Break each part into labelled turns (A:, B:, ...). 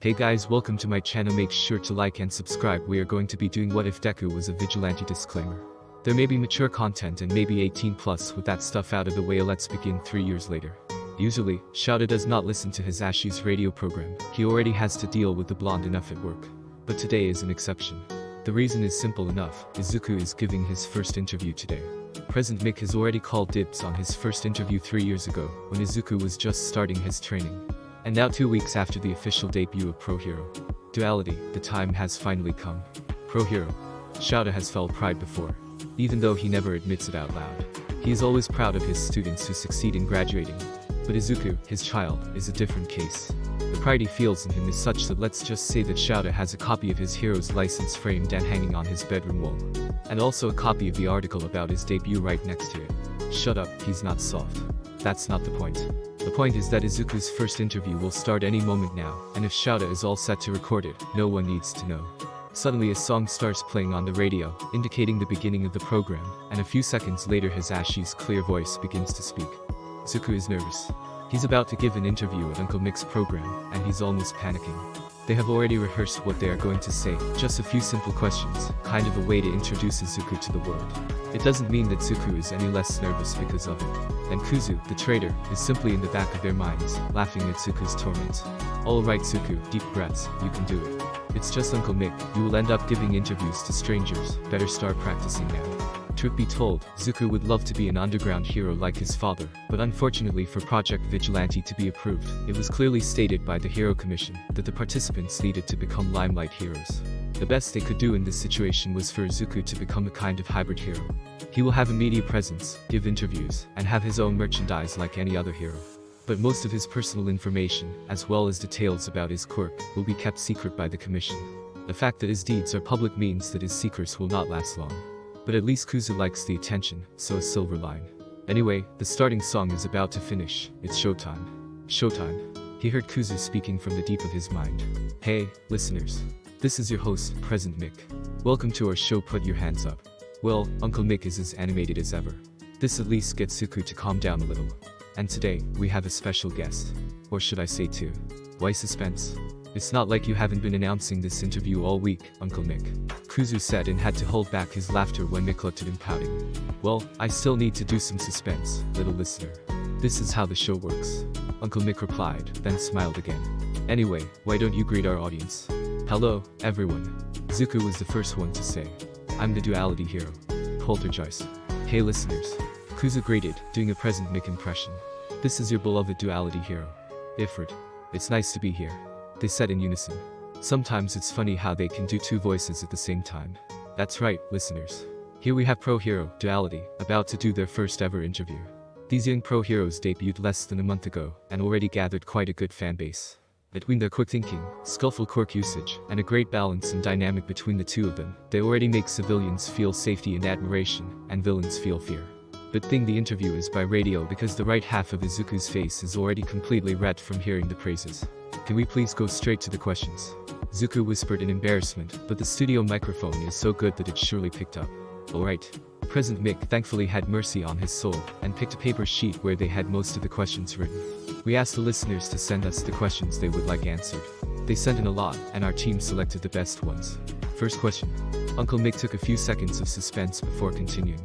A: Hey guys, welcome to my channel. Make sure to like and subscribe. We are going to be doing what if Deku was a vigilante. Disclaimer. There may be mature content and maybe 18 plus. With that stuff out of the way, let's begin. 3 years later. Usually, Shouta does not listen to his Ashi's radio program. He already has to deal with the blonde enough at work. But today is an exception. The reason is simple enough. Izuku is giving his first interview today. President Mick has already called dibs on his first interview 3 years ago, when Izuku was just starting his training. And now 2 weeks after the official debut of Pro Hero Duality, the time has finally come. Pro Hero Shouta has felt pride before, even though he never admits it out loud. He is always proud of his students who succeed in graduating. But Izuku, his child, is a different case. The pride he feels in him is such that let's just say that Shouta has a copy of his hero's license framed and hanging on his bedroom wall. And also a copy of the article about his debut right next to it. Shut up, he's not soft. That's not the point. The point is that Izuku's first interview will start any moment now, and if Shouta is all set to record it, no one needs to know. Suddenly a song starts playing on the radio, indicating the beginning of the program, and a few seconds later his Ashi's clear voice begins to speak. Izuku is nervous. He's about to give an interview at Uncle Mick's program, and he's almost panicking. They have already rehearsed what they are going to say, just a few simple questions, kind of a way to introduce Izuku to the world. It doesn't mean that Izuku is any less nervous because of it. And Kuzu, the traitor, is simply in the back of their minds, laughing at Izuku's torment. Alright Izuku, deep breaths, you can do it. It's just Uncle Mick, you will end up giving interviews to strangers, better start practicing now. Truth be told, Izuku would love to be an underground hero like his father, but unfortunately for Project Vigilante to be approved, it was clearly stated by the Hero Commission that the participants needed to become limelight heroes. The best they could do in this situation was for Izuku to become a kind of hybrid hero. He will have a media presence, give interviews, and have his own merchandise like any other hero. But most of his personal information, as well as details about his quirk, will be kept secret by the Commission. The fact that his deeds are public means that his secrets will not last long. But at least Kuzu likes the attention, so a silver line. Anyway, the starting song is about to finish. It's showtime. Showtime. He heard Kuzu speaking from the deep of his mind. Hey, listeners. This is your host, President Mick. Welcome to our show. Put your hands up. Well, Uncle Mick is as animated as ever. This at least gets Izuku to calm down a little. And today, we have a special guest. Or should I say two? Why suspense? It's not like you haven't been announcing this interview all week, Uncle Mick. Kuzu said and had to hold back his laughter when Mick looked at him pouting. Well, I still need to do some suspense, little listener. This is how the show works. Uncle Mick replied, then smiled again. Anyway, why don't you greet our audience? Hello, everyone. Izuku was the first one to say. I'm the duality hero. Poltergeist. Hey listeners. Kuzu greeted, doing a President Mick impression. This is your beloved duality hero. Ifrit. It's nice to be here. They said in unison. Sometimes it's funny how they can do two voices at the same time. That's right, listeners. Here we have Pro Hero Duality, about to do their first ever interview. These young pro heroes debuted less than a month ago, and already gathered quite a good fan base. Between their quick thinking, skillful quirk usage, and a great balance and dynamic between the two of them, they already make civilians feel safety and admiration, and villains feel fear. Good thing the interview is by radio because the right half of Izuku's face is already completely red from hearing the praises. Can we please go straight to the questions? Izuku whispered in embarrassment, but the studio microphone is so good that it surely picked up. Alright. President Mick thankfully had mercy on his soul, and picked a paper sheet where they had most of the questions written. We asked the listeners to send us the questions they would like answered. They sent in a lot, and our team selected the best ones. First question. Uncle Mick took a few seconds of suspense before continuing.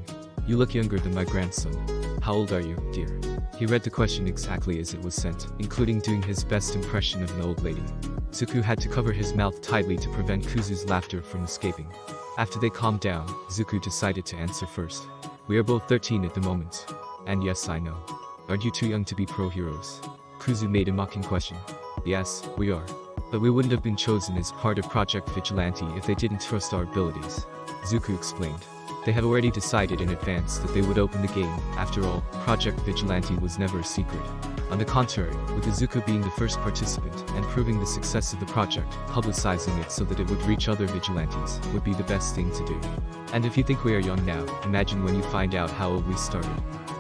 A: You look younger than my grandson. How old are you, dear? He read the question exactly as it was sent, including doing his best impression of an old lady. Izuku had to cover his mouth tightly to prevent Kuzu's laughter from escaping. After they calmed down, Izuku decided to answer first. We are both 13 at the moment. And yes, I know. Aren't you too young to be pro heroes? Kuzu made a mocking question. Yes, we are. But we wouldn't have been chosen as part of Project Vigilante if they didn't trust our abilities. Izuku explained. They had already decided in advance that they would open the game. After all, Project Vigilante was never a secret. On the contrary, with Izuku being the first participant and proving the success of the project, publicizing it so that it would reach other vigilantes would be the best thing to do. And if you think we are young now, imagine when you find out how old we started.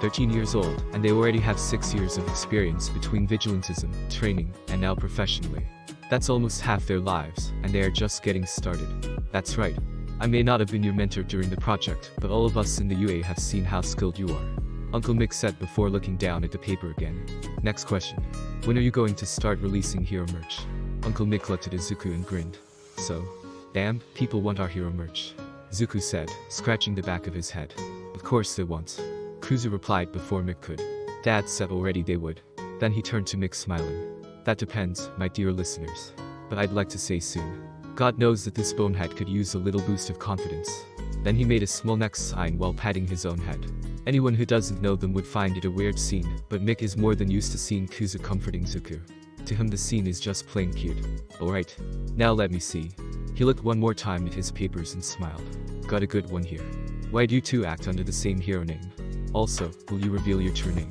A: 13 years old, and they already have 6 years of experience between vigilantism, training, and now professionally. That's almost half their lives, and they are just getting started. That's right. I may not have been your mentor during the project, but all of us in the UA have seen how skilled you are. Uncle Mick said before looking down at the paper again. Next question. When are you going to start releasing hero merch? Uncle Mick looked at Izuku and grinned. So? Damn, people want our hero merch. Izuku said, scratching the back of his head. Of course they want. Kuzu replied before Mick could. Dad said already they would. Then he turned to Mick smiling. That depends, my dear listeners. But I'd like to say soon. God knows that this bonehead could use a little boost of confidence. Then he made a small next sign while patting his own head. Anyone who doesn't know them would find it a weird scene, but Mick is more than used to seeing Kuzu comforting Izuku. To him the scene is just plain cute. Alright. Now let me see. He looked one more time at his papers and smiled. Got a good one here. Why do you two act under the same hero name? Also, will you reveal your true name?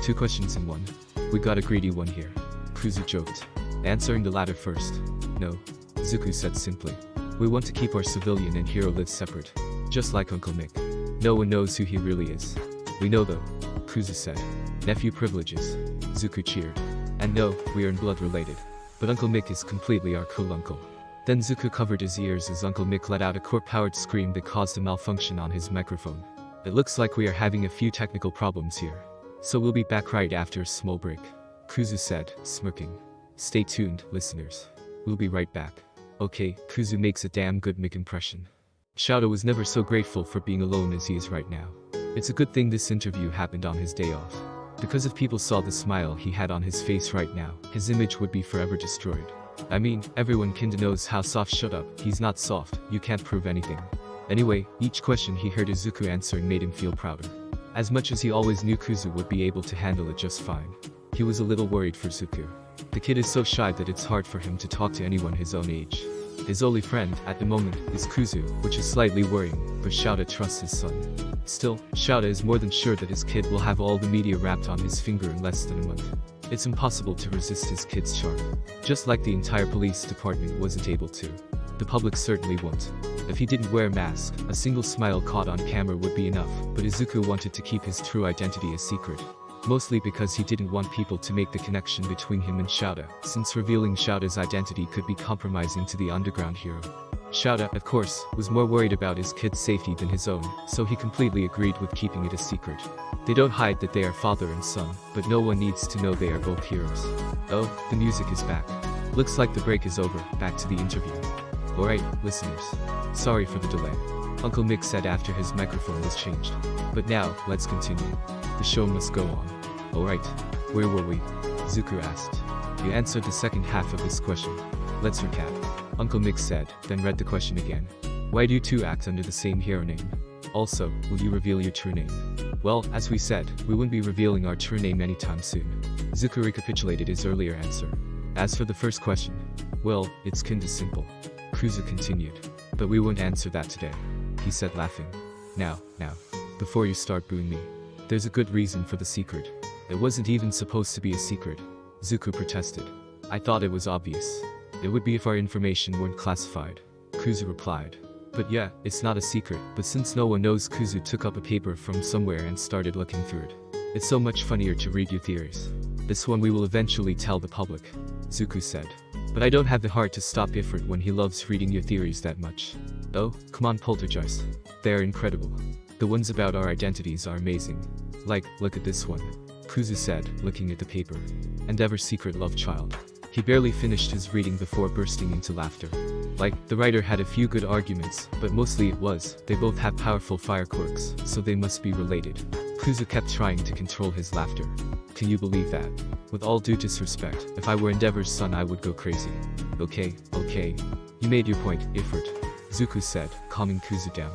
A: 2 questions in one. We got a greedy one here. Kuzu joked. Answering the latter first. No. Izuku said simply. We want to keep our civilian and hero lives separate. Just like Uncle Mick. No one knows who he really is. We know though. Kuzu said. Nephew privileges. Izuku cheered. And no, we aren't blood related. But Uncle Mick is completely our cool uncle. Then Izuku covered his ears as Uncle Mick let out a quirk-powered scream that caused a malfunction on his microphone. It looks like we are having a few technical problems here. So we'll be back right after a small break. Kuzu said, smirking. Stay tuned, listeners. We'll be right back. Okay, Kuzu makes a damn good Mick impression. Shouta was never so grateful for being alone as he is right now. It's a good thing this interview happened on his day off. Because if people saw the smile he had on his face right now, his image would be forever destroyed. I mean, everyone kinda knows how soft. Shut up, he's not soft, you can't prove anything. Anyway, each question he heard Izuku answering made him feel prouder. As much as he always knew Kuzu would be able to handle it just fine. He was a little worried for Izuku. The kid is so shy that it's hard for him to talk to anyone his own age. His only friend, at the moment, is Kuzu, which is slightly worrying, but Shouta trusts his son. Still, Shouta is more than sure that his kid will have all the media wrapped on his finger in less than a month. It's impossible to resist his kid's charm. Just like the entire police department wasn't able to. The public certainly won't. If he didn't wear a mask, a single smile caught on camera would be enough, but Izuku wanted to keep his true identity a secret. Mostly because he didn't want people to make the connection between him and Shouta, since revealing Shouta's identity could be compromising to the underground hero. Shouta, of course, was more worried about his kid's safety than his own, so he completely agreed with keeping it a secret. They don't hide that they are father and son, but no one needs to know they are both heroes. Oh, the music is back. Looks like the break is over, back to the interview. Alright, listeners. Sorry for the delay. Uncle Mick said after his microphone was changed. But now, let's continue. The show must go on. Alright, where were we? Izuku asked. You answered the second half of this question. Let's recap. Uncle Mick said, then read the question again. Why do you two act under the same hero name? Also, will you reveal your true name? Well, as we said, we wouldn't be revealing our true name anytime soon. Izuku recapitulated his earlier answer. As for the first question, well, it's kinda simple. Kuzu continued. But we won't answer that today. He said laughing. Now, before you start booing me. There's a good reason for the secret. It wasn't even supposed to be a secret. Izuku protested. I thought it was obvious. It would be if our information weren't classified. Kuzu replied. But yeah, it's not a secret, but since no one knows, Kuzu took up a paper from somewhere and started looking through it. It's so much funnier to read your theories. This one we will eventually tell the public. Izuku said. But I don't have the heart to stop Ifrit when he loves reading your theories that much. Oh, come on Poltergeist. They're incredible. The ones about our identities are amazing. Like, look at this one. Kuzu said, looking at the paper. Endeavor's secret love child. He barely finished his reading before bursting into laughter. Like, the writer had a few good arguments, but mostly it was, they both have powerful fire quirks, so they must be related. Kuzu kept trying to control his laughter. Can you believe that? With all due disrespect, if I were Endeavor's son I would go crazy. Okay. You made your point, Ifrit. Izuku said, calming Kuzu down.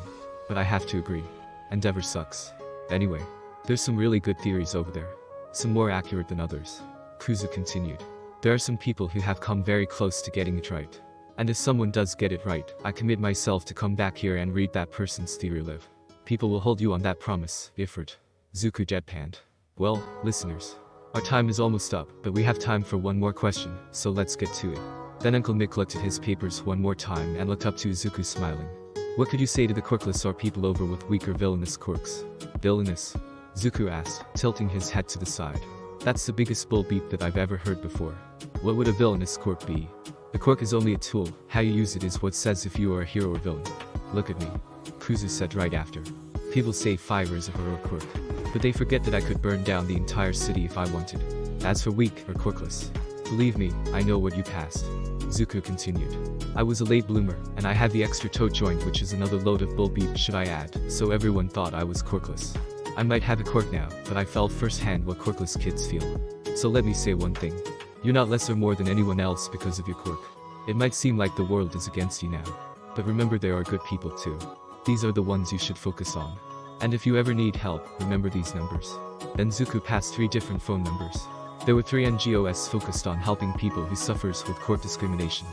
A: But I have to agree. Endeavor sucks. Anyway, there's some really good theories over there. Some more accurate than others. Kuzu continued. There are some people who have come very close to getting it right. And if someone does get it right, I commit myself to come back here and read that person's theory live. People will hold you on that promise, Ifrit. Izuku deadpanned. Well, listeners. Our time is almost up, but we have time for one more question, so let's get to it. Then Uncle Mick looked at his papers one more time and looked up to Izuku smiling. What could you say to the quirkless or people over with weaker villainous quirks? Villainous? Izuku asked, tilting his head to the side. That's the biggest bull beep that I've ever heard before. What would a villainous quirk be? A quirk is only a tool, how you use it is what says if you are a hero or villain. Look at me. Kuzu said right after. People say fire is a heroic quirk. But they forget that I could burn down the entire city if I wanted. As for weak or quirkless, believe me, I know what you passed. Izuku continued. I was a late bloomer, and I had the extra toe joint, which is another load of bull beef should I add, so everyone thought I was quirkless. I might have a quirk now, but I felt firsthand what quirkless kids feel. So let me say one thing. You're not less or more than anyone else because of your quirk. It might seem like the world is against you now. But remember, there are good people too. These are the ones you should focus on. And if you ever need help, remember these numbers. Then Izuku passed 3 different phone numbers. There were 3 NGOs focused on helping people who suffers with quirk discrimination.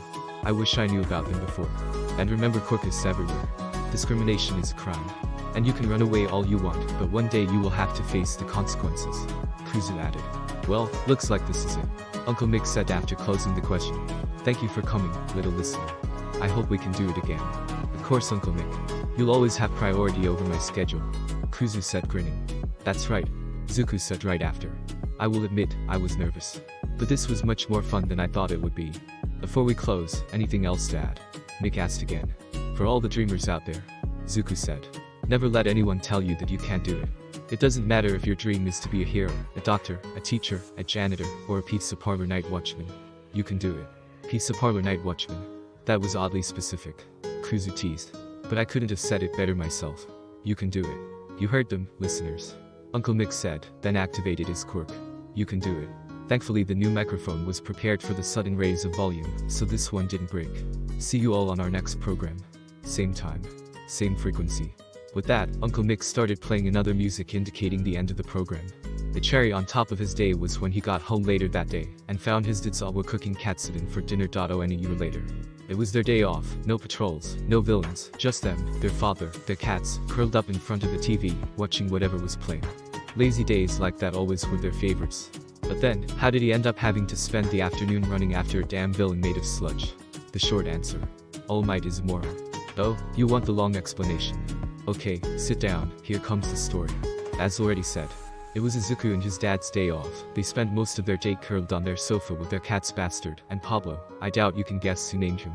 A: I wish I knew about them before. And remember, quirk is everywhere. Discrimination is a crime. And you can run away all you want, but one day you will have to face the consequences. Kuzu added. Well, looks like this is it. Uncle Mick said after closing the question. Thank you for coming, little listener. I hope we can do it again. Of course, Uncle Mick. You'll always have priority over my schedule. Kuzu said, grinning. That's right. Izuku said right after. I will admit, I was nervous. But this was much more fun than I thought it would be. Before we close, anything else to add? Mick asked again. For all the dreamers out there. Izuku said. Never let anyone tell you that you can't do it. It doesn't matter if your dream is to be a hero, a doctor, a teacher, a janitor, or a pizza parlor night watchman. You can do it. Pizza parlor night watchman. That was oddly specific. Kuzu teased. But I couldn't have said it better myself. You can do it. You heard them, listeners. Uncle Mick said, then activated his quirk. You can do it. Thankfully, the new microphone was prepared for the sudden raise of volume, so this one didn't break. See you all on our next program. Same time. Same frequency. With that, Uncle Mick started playing another music indicating the end of the program. The cherry on top of his day was when he got home later that day, and found his Aizawa cooking katsudon for dinner. A year later. It was their day off, no patrols, no villains, just them, their father, their cats, curled up in front of the TV, watching whatever was playing. Lazy days like that always were their favorites. But then, how did he end up having to spend the afternoon running after a damn villain made of sludge? The short answer. All Might is a moron. Oh, you want the long explanation? Okay, sit down, here comes the story. As already said, it was Izuku and his dad's day off. They spent most of their day curled on their sofa with their cats Bastard and Pablo. I doubt you can guess who named him.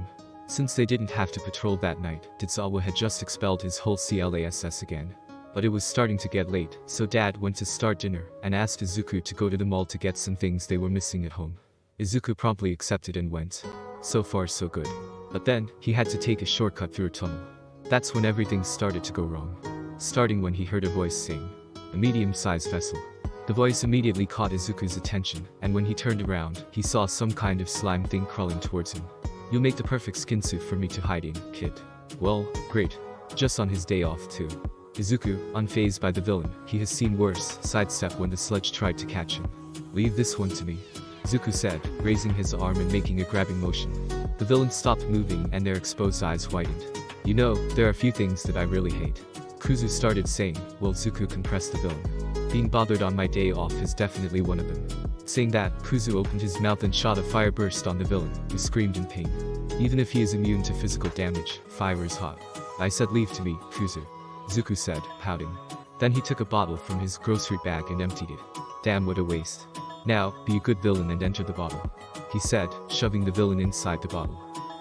A: Since they didn't have to patrol that night, Aizawa had just expelled his whole class again. But it was starting to get late, so Dad went to start dinner and asked Izuku to go to the mall to get some things they were missing at home. Izuku promptly accepted and went. So far so good. But then, he had to take a shortcut through a tunnel. That's when everything started to go wrong. Starting when he heard a voice sing. A medium-sized vessel. The voice immediately caught Izuku's attention, and when he turned around, he saw some kind of slime thing crawling towards him. You'll make the perfect skin suit for me to hide in, kid. Well, great. Just on his day off too. Izuku, unfazed by the villain, he has seen worse, sidestep when the sludge tried to catch him. Leave this one to me. Izuku said, raising his arm and making a grabbing motion. The villain stopped moving and their exposed eyes widened. You know, there are a few things that I really hate. Kuzu started saying, while Izuku compressed the villain. Being bothered on my day off is definitely one of them. Saying that, Kuzu opened his mouth and shot a fire burst on the villain, who screamed in pain. Even if he is immune to physical damage, fire is hot. I said leave to me, Kuzu. Izuku said, pouting. Then he took a bottle from his grocery bag and emptied it. Damn, what a waste. Now, be a good villain and enter the bottle. He said, shoving the villain inside the bottle.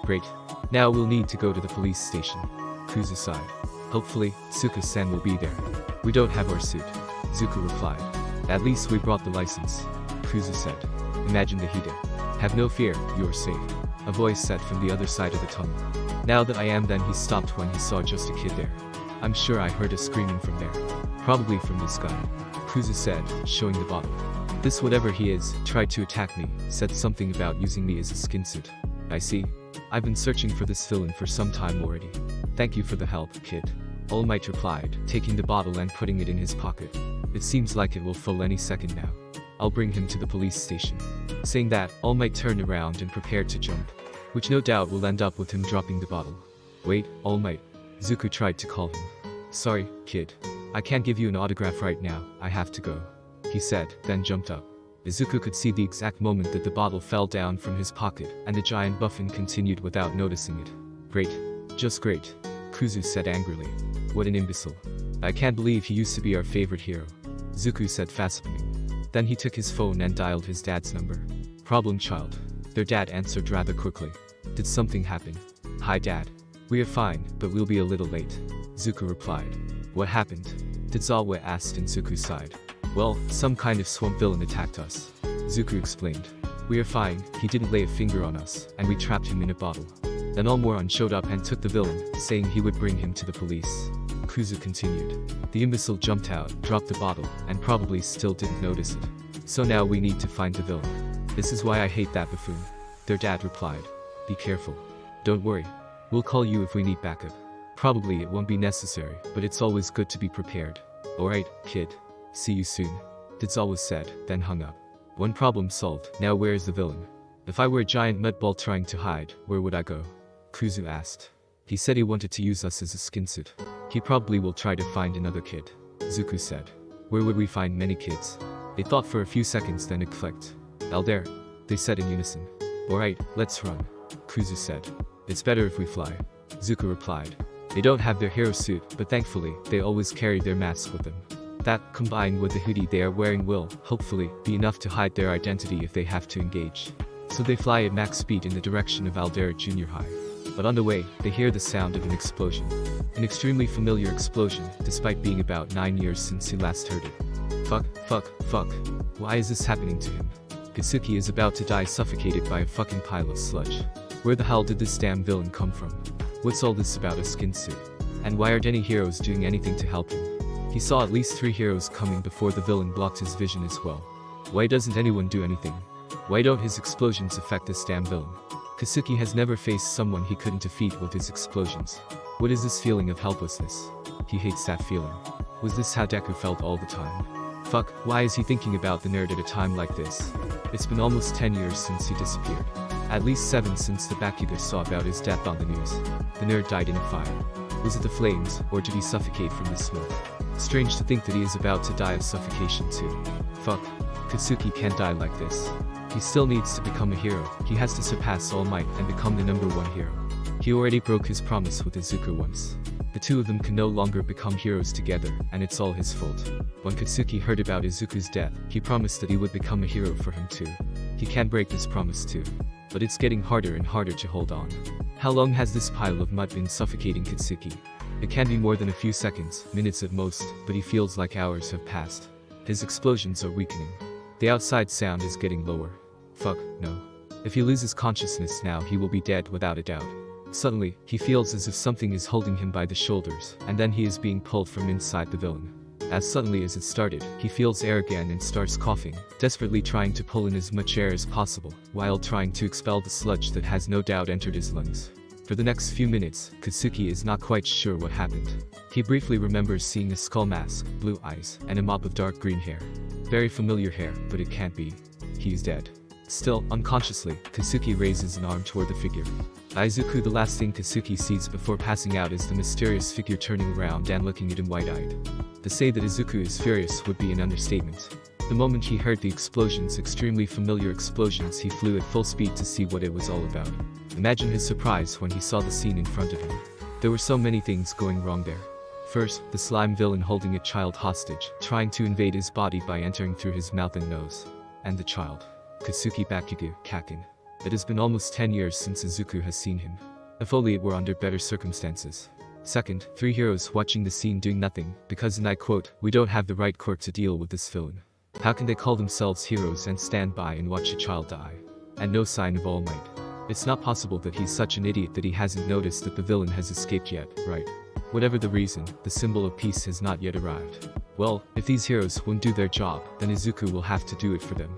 A: Great. Now we'll need to go to the police station. Kuzu sighed. Hopefully, Tsuka-san will be there. We don't have our suit. Izuku replied. At least we brought the license. Kuzu said. Imagine the Hida. Have no fear, you are safe. A voice said from the other side of the tunnel. Now that I am, then he stopped when he saw just a kid there. I'm sure I heard a screaming from there. Probably from this guy. Kuzu said, showing the bottle. This whatever he is, tried to attack me, said something about using me as a skin suit. I see. I've been searching for this villain for some time already. Thank you for the help, kid. All Might replied, taking the bottle and putting it in his pocket. It seems like it will fall any second now. I'll bring him to the police station. Saying that, All Might turned around and prepared to jump. Which no doubt will end up with him dropping the bottle. Wait, All Might. Izuku tried to call him. Sorry, kid. I can't give you an autograph right now, I have to go. He said, then jumped up. Izuku could see the exact moment that the bottle fell down from his pocket, and the giant buffin continued without noticing it. Great. Just great. Kuzu said angrily. What an imbecile. I can't believe he used to be our favorite hero. Izuku said facepalming. Then he took his phone and dialed his dad's number. Problem child. Their dad answered rather quickly. Did something happen? Hi dad. We are fine, but we'll be a little late. Izuku replied. What happened? Aizawa asked and Izuku sighed. Well, some kind of swamp villain attacked us. Izuku explained. We are fine, he didn't lay a finger on us, and we trapped him in a bottle. Then Almoran showed up and took the villain, saying he would bring him to the police. Kuzu continued. The imbecile jumped out, dropped the bottle, and probably still didn't notice it. So now we need to find the villain. This is why I hate that buffoon. Their dad replied. Be careful. Don't worry. We'll call you if we need backup. Probably it won't be necessary, but it's always good to be prepared. Alright, kid. See you soon. Aizawa said, then hung up. One problem solved, now where is the villain? If I were a giant mud ball trying to hide, where would I go? Kuzu asked. He said he wanted to use us as a skin suit. He probably will try to find another kid. Izuku said. Where would we find many kids? They thought for a few seconds, then it clicked. There, they said in unison. Alright, let's run. Kuzu said. It's better if we fly. Izuku replied. They don't have their hero suit, but thankfully, they always carry their mask with them. That, combined with the hoodie they are wearing will, hopefully, be enough to hide their identity if they have to engage. So they fly at max speed in the direction of Aldera Junior High. But on the way, they hear the sound of an explosion. An extremely familiar explosion, despite being about 9 years since he last heard it. Fuck. Why is this happening to him? Katsuki is about to die suffocated by a fucking pile of sludge. Where the hell did this damn villain come from? What's all this about a skin suit? And why aren't any heroes doing anything to help him? He saw at least 3 heroes coming before the villain blocked his vision as well. Why doesn't anyone do anything? Why don't his explosions affect this damn villain? Katsuki has never faced someone he couldn't defeat with his explosions. What is this feeling of helplessness? He hates that feeling. Was this how Deku felt all the time? Fuck, why is he thinking about the nerd at a time like this? It's been almost 10 years since he disappeared. At least 7 since the Bakugo saw about his death on the news. The nerd died in a fire. Was it the flames, or did he suffocate from the smoke? Strange to think that he is about to die of suffocation too. Fuck. Katsuki can't die like this. He still needs to become a hero. He has to surpass All Might and become the #1 hero. He already broke his promise with Izuku once. The two of them can no longer become heroes together, and it's all his fault. When Katsuki heard about Izuku's death, he promised that he would become a hero for him too. He can't break this promise too. But it's getting harder and harder to hold on. How long has this pile of mud been suffocating Katsuki? It can be more than a few seconds, minutes at most, but he feels like hours have passed. His explosions are weakening. The outside sound is getting lower. Fuck, no. If he loses consciousness now, he will be dead without a doubt. Suddenly, he feels as if something is holding him by the shoulders, and then he is being pulled from inside the villain. As suddenly as it started, he feels air again and starts coughing, desperately trying to pull in as much air as possible, while trying to expel the sludge that has no doubt entered his lungs. For the next few minutes, Katsuki is not quite sure what happened. He briefly remembers seeing a skull mask, blue eyes, and a mop of dark green hair. Very familiar hair, but it can't be. He is dead. Still, unconsciously, Katsuki raises an arm toward the figure. Izuku, the last thing Katsuki sees before passing out, is the mysterious figure turning around and looking at him wide-eyed. To say that Izuku is furious would be an understatement. The moment he heard the explosions, extremely familiar explosions, he flew at full speed to see what it was all about. Imagine his surprise when he saw the scene in front of him. There were so many things going wrong there. First, the slime villain holding a child hostage, trying to invade his body by entering through his mouth and nose. And the child. Katsuki Bakugo, Kaken. It has been almost 10 years since Izuku has seen him. If only it were under better circumstances. Second, 3 heroes watching the scene doing nothing, because, and I quote, "We don't have the right quirk to deal with this villain." How can they call themselves heroes and stand by and watch a child die? And no sign of All Might. It's not possible that he's such an idiot that he hasn't noticed that the villain has escaped yet, right? Whatever the reason, the symbol of peace has not yet arrived. Well, if these heroes won't do their job, then Izuku will have to do it for them.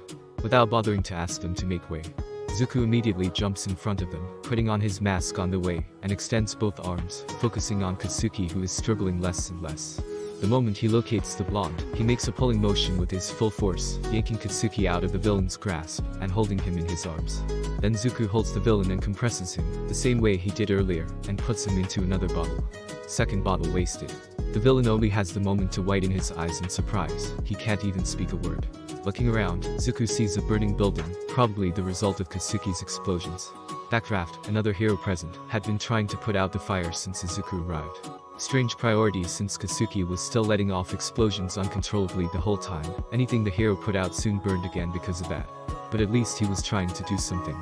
A: Without bothering to ask them to make way. Izuku immediately jumps in front of them, putting on his mask on the way, and extends both arms, focusing on Katsuki, who is struggling less and less. The moment he locates the blonde, he makes a pulling motion with his full force, yanking Katsuki out of the villain's grasp, and holding him in his arms. Then Izuku holds the villain and compresses him, the same way he did earlier, and puts him into another bottle. Second bottle wasted. The villain only has the moment to widen his eyes in surprise. He can't even speak a word. Looking around, Izuku sees a burning building, probably the result of Katsuki's explosions. Backdraft, another hero present, had been trying to put out the fire since Izuku arrived. Strange priorities, since Katsuki was still letting off explosions uncontrollably the whole time. Anything the hero put out soon burned again because of that. But at least he was trying to do something.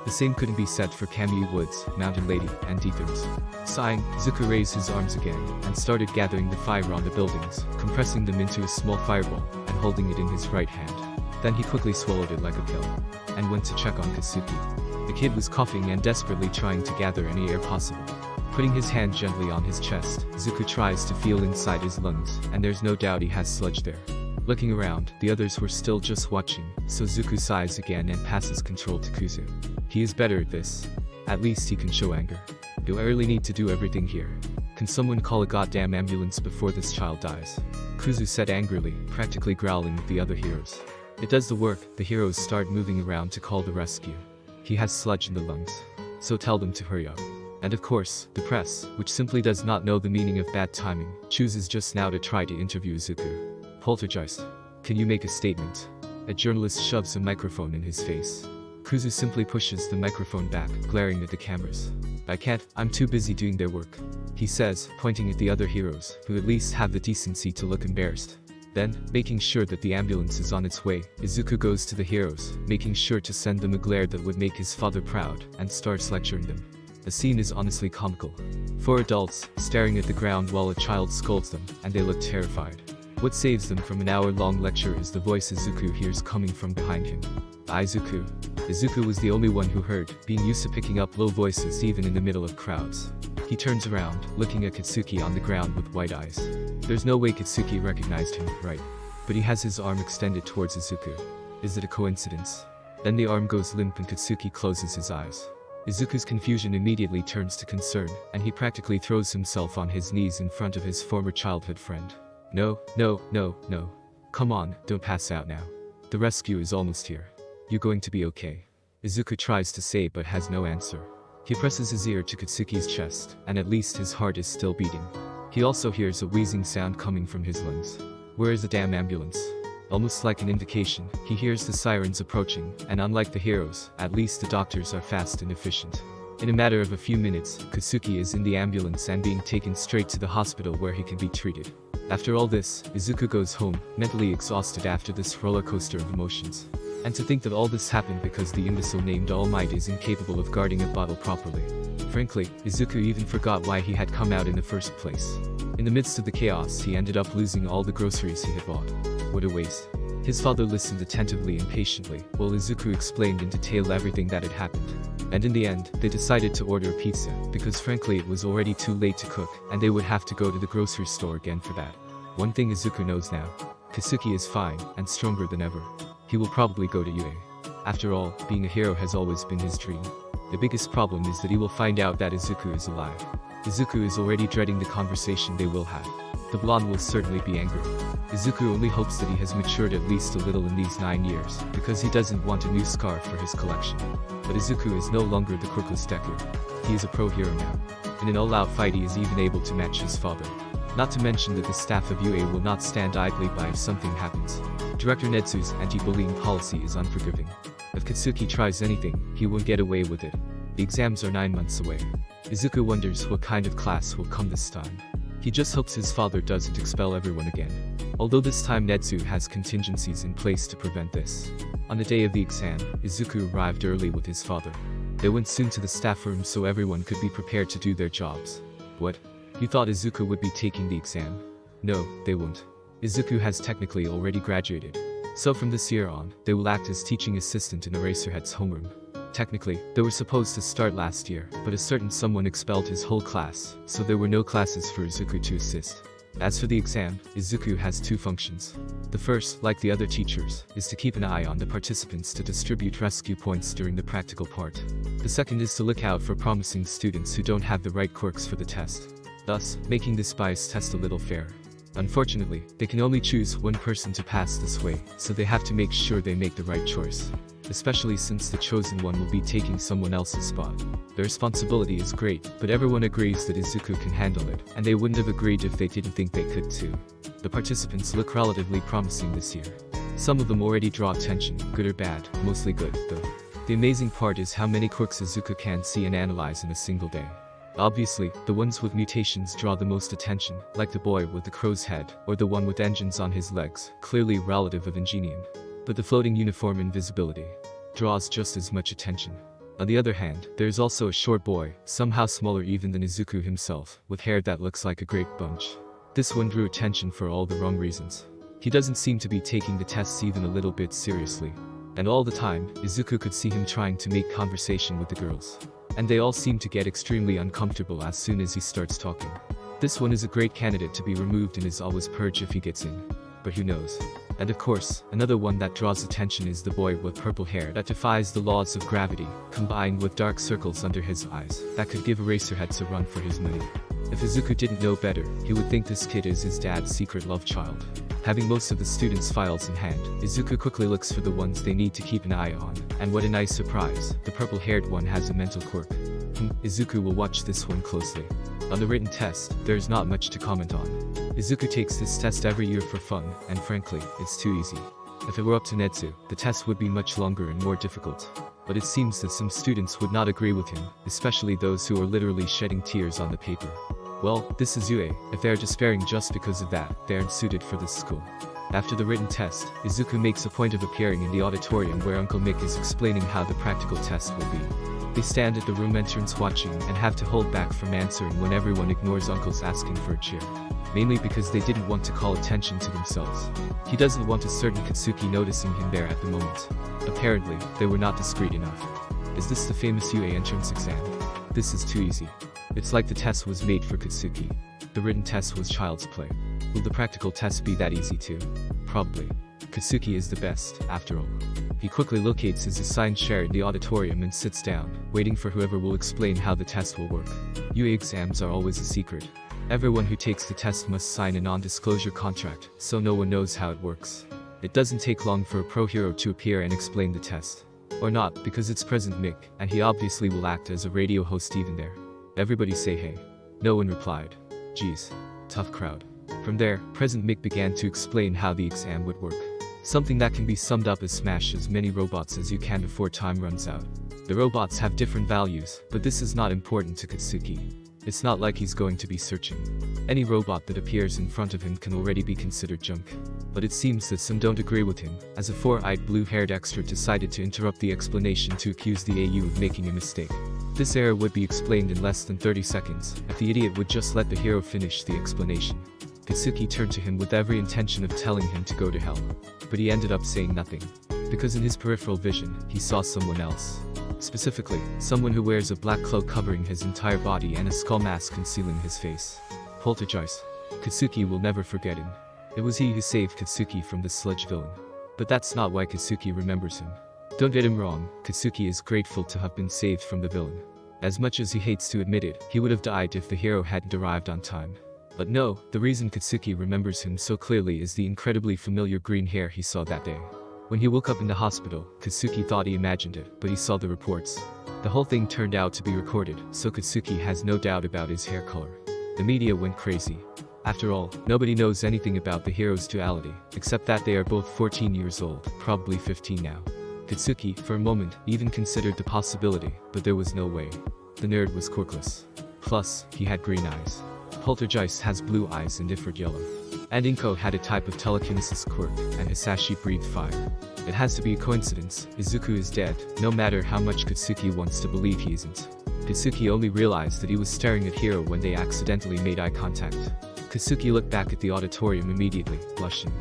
A: The same couldn't be said for Kamui Woods, Mountain Lady, and Deacons. Sighing, Izuku raised his arms again, and started gathering the fire on the buildings, compressing them into a small fireball, and holding it in his right hand. Then he quickly swallowed it like a pill. and went to check on Katsuki. The kid was coughing and desperately trying to gather any air possible. Putting his hand gently on his chest, Izuku tries to feel inside his lungs, and there's no doubt he has sludge there. Looking around, the others were still just watching, so Izuku sighs again and passes control to Kuzu. He is better at this. At least he can show anger. Do I really need to do everything here? Can someone call a goddamn ambulance before this child dies? Kuzu said angrily, practically growling at the other heroes. It does the work. The heroes start moving around to call the rescue. He has sludge in the lungs, so tell them to hurry up. And of course, the press, which simply does not know the meaning of bad timing, chooses just now to try to interview Izuku. Poltergeist, can you make a statement? A journalist shoves a microphone in his face. Kuzu simply pushes the microphone back, glaring at the cameras. I can't, I'm too busy doing their work, he says, pointing at the other heroes, who at least have the decency to look embarrassed. Then, making sure that the ambulance is on its way, Izuku goes to the heroes, making sure to send them a glare that would make his father proud, and starts lecturing them. The scene is honestly comical. 4 adults, staring at the ground while a child scolds them, and they look terrified. What saves them from an hour-long lecture is the voice Izuku hears coming from behind him. Izuku. Izuku was the only one who heard, being used to picking up low voices even in the middle of crowds. He turns around, looking at Katsuki on the ground with wide eyes. There's no way Katsuki recognized him, right? But he has his arm extended towards Izuku. Is it a coincidence? Then the arm goes limp and Katsuki closes his eyes. Izuku's confusion immediately turns to concern, and he practically throws himself on his knees in front of his former childhood friend. No. Come on, don't pass out now. The rescue is almost here. You're going to be okay. Izuku tries to say but has no answer. He presses his ear to Katsuki's chest, and at least his heart is still beating. He also hears a wheezing sound coming from his lungs. Where is the damn ambulance? Almost like an indication, he hears the sirens approaching, and unlike the heroes, at least the doctors are fast and efficient. In a matter of a few minutes, Katsuki is in the ambulance and being taken straight to the hospital where he can be treated. After all this, Izuku goes home, mentally exhausted after this roller coaster of emotions. And to think that all this happened because the imbecile named All Might is incapable of guarding a bottle properly. Frankly, Izuku even forgot why he had come out in the first place. In the midst of the chaos, he ended up losing all the groceries he had bought. What a waste. His father listened attentively and patiently, while Izuku explained in detail everything that had happened. And in the end, they decided to order a pizza, because frankly it was already too late to cook, and they would have to go to the grocery store again for that. One thing Izuku knows now. Katsuki is fine, and stronger than ever. He will probably go to UA. After all, being a hero has always been his dream. The biggest problem is that he will find out that Izuku is alive. Izuku is already dreading the conversation they will have. The blonde will certainly be angry. Izuku only hopes that he has matured at least a little in these 9 years, because he doesn't want a new scar for his collection. But Izuku is no longer the quirkless Deku. He is a pro hero now. In an all-out fight he is even able to match his father. Not to mention that the staff of UA will not stand idly by if something happens. Director Netsu's anti-bullying policy is unforgiving. If Katsuki tries anything, he won't get away with it. The exams are 9 months away. Izuku wonders what kind of class will come this time. He just hopes his father doesn't expel everyone again. Although this time Netsu has contingencies in place to prevent this. On the day of the exam, Izuku arrived early with his father. They went soon to the staff room so everyone could be prepared to do their jobs. What? You thought Izuku would be taking the exam? No, they won't. Izuku has technically already graduated. So from this year on, they will act as teaching assistant in Eraserhead's homeroom. Technically, they were supposed to start last year, but a certain someone expelled his whole class, so there were no classes for Izuku to assist. As for the exam, Izuku has 2 functions. The first, like the other teachers, is to keep an eye on the participants to distribute rescue points during the practical part. The second is to look out for promising students who don't have the right quirks for the test, thus making this bias test a little fair. Unfortunately, they can only choose one person to pass this way, so they have to make sure they make the right choice. Especially since the chosen one will be taking someone else's spot. The responsibility is great, but everyone agrees that Izuku can handle it, and they wouldn't have agreed if they didn't think they could too. The participants look relatively promising this year. Some of them already draw attention, good or bad, mostly good, though. The amazing part is how many quirks Izuku can see and analyze in a single day. Obviously, the ones with mutations draw the most attention, like the boy with the crow's head, or the one with engines on his legs, clearly relative of Ingenium. But the floating uniform invisibility draws just as much attention. On the other hand, there is also a short boy, somehow smaller even than Izuku himself, with hair that looks like a grape bunch. This one drew attention for all the wrong reasons. He doesn't seem to be taking the tests even a little bit seriously. And all the time, Izuku could see him trying to make conversation with the girls. And they all seem to get extremely uncomfortable as soon as he starts talking. This one is a great candidate to be removed and is always purged if he gets in. But who knows? And of course, another one that draws attention is the boy with purple hair that defies the laws of gravity, combined with dark circles under his eyes, that could give Eraserhead a run for his money. If Izuku didn't know better, he would think this kid is his dad's secret love child. Having most of the students' files in hand, Izuku quickly looks for the ones they need to keep an eye on, and what a nice surprise, the purple-haired one has a mental quirk. Izuku will watch this one closely. On the written test, there is not much to comment on. Izuku takes this test every year for fun, and frankly, it's too easy. If it were up to Netsu, the test would be much longer and more difficult. But it seems that some students would not agree with him, especially those who are literally shedding tears on the paper. Well, this is Yue. If they are despairing just because of that, they aren't suited for this school. After the written test, Izuku makes a point of appearing in the auditorium where Uncle Mick is explaining how the practical test will be. They stand at the room entrance watching and have to hold back from answering when everyone ignores Uncle's asking for a chair. Mainly because they didn't want to call attention to themselves. He doesn't want a certain Katsuki noticing him there at the moment. Apparently, they were not discreet enough. Is this the famous Yue entrance exam? This is too easy. It's like the test was made for Katsuki. The written test was child's play. Will the practical test be that easy too? Probably. Katsuki is the best, after all. He quickly locates his assigned chair in the auditorium and sits down, waiting for whoever will explain how the test will work. Yue exams are always a secret. Everyone who takes the test must sign a non-disclosure contract, so no one knows how it works. It doesn't take long for a pro hero to appear and explain the test. Or not, because it's President Mick, and he obviously will act as a radio host even there. Everybody say hey. No one replied. Geez. Tough crowd. From there, President Mick began to explain how the exam would work. Something that can be summed up as smash as many robots as you can before time runs out. The robots have different values, but this is not important to Katsuki. It's not like he's going to be searching. Any robot that appears in front of him can already be considered junk. But it seems that some don't agree with him, as a four-eyed blue-haired extra decided to interrupt the explanation to accuse the AU of making a mistake. This error would be explained in less than 30 seconds, if the idiot would just let the hero finish the explanation. Katsuki turned to him with every intention of telling him to go to hell. But he ended up saying nothing. Because in his peripheral vision, he saw someone else. Specifically, someone who wears a black cloak covering his entire body and a skull mask concealing his face. Poltergeist. Katsuki will never forget him. It was he who saved Katsuki from the sludge villain. But that's not why Katsuki remembers him. Don't get him wrong, Katsuki is grateful to have been saved from the villain. As much as he hates to admit it, he would have died if the hero hadn't arrived on time. But no, the reason Katsuki remembers him so clearly is the incredibly familiar green hair he saw that day. When he woke up in the hospital, Katsuki thought he imagined it, but he saw the reports. The whole thing turned out to be recorded, so Katsuki has no doubt about his hair color. The media went crazy. After all, nobody knows anything about the hero's duality, except that they are both 14 years old, probably 15 now. Katsuki, for a moment, even considered the possibility, but there was no way. The nerd was quirkless. Plus, he had green eyes. Poltergeist has blue eyes and Ifrit yellow. And Inko had a type of telekinesis quirk, and Hisashi breathed fire. It has to be a coincidence, Izuku is dead, no matter how much Katsuki wants to believe he isn't. Katsuki only realized that he was staring at Hiro when they accidentally made eye contact. Katsuki looked back at the auditorium immediately, blushing.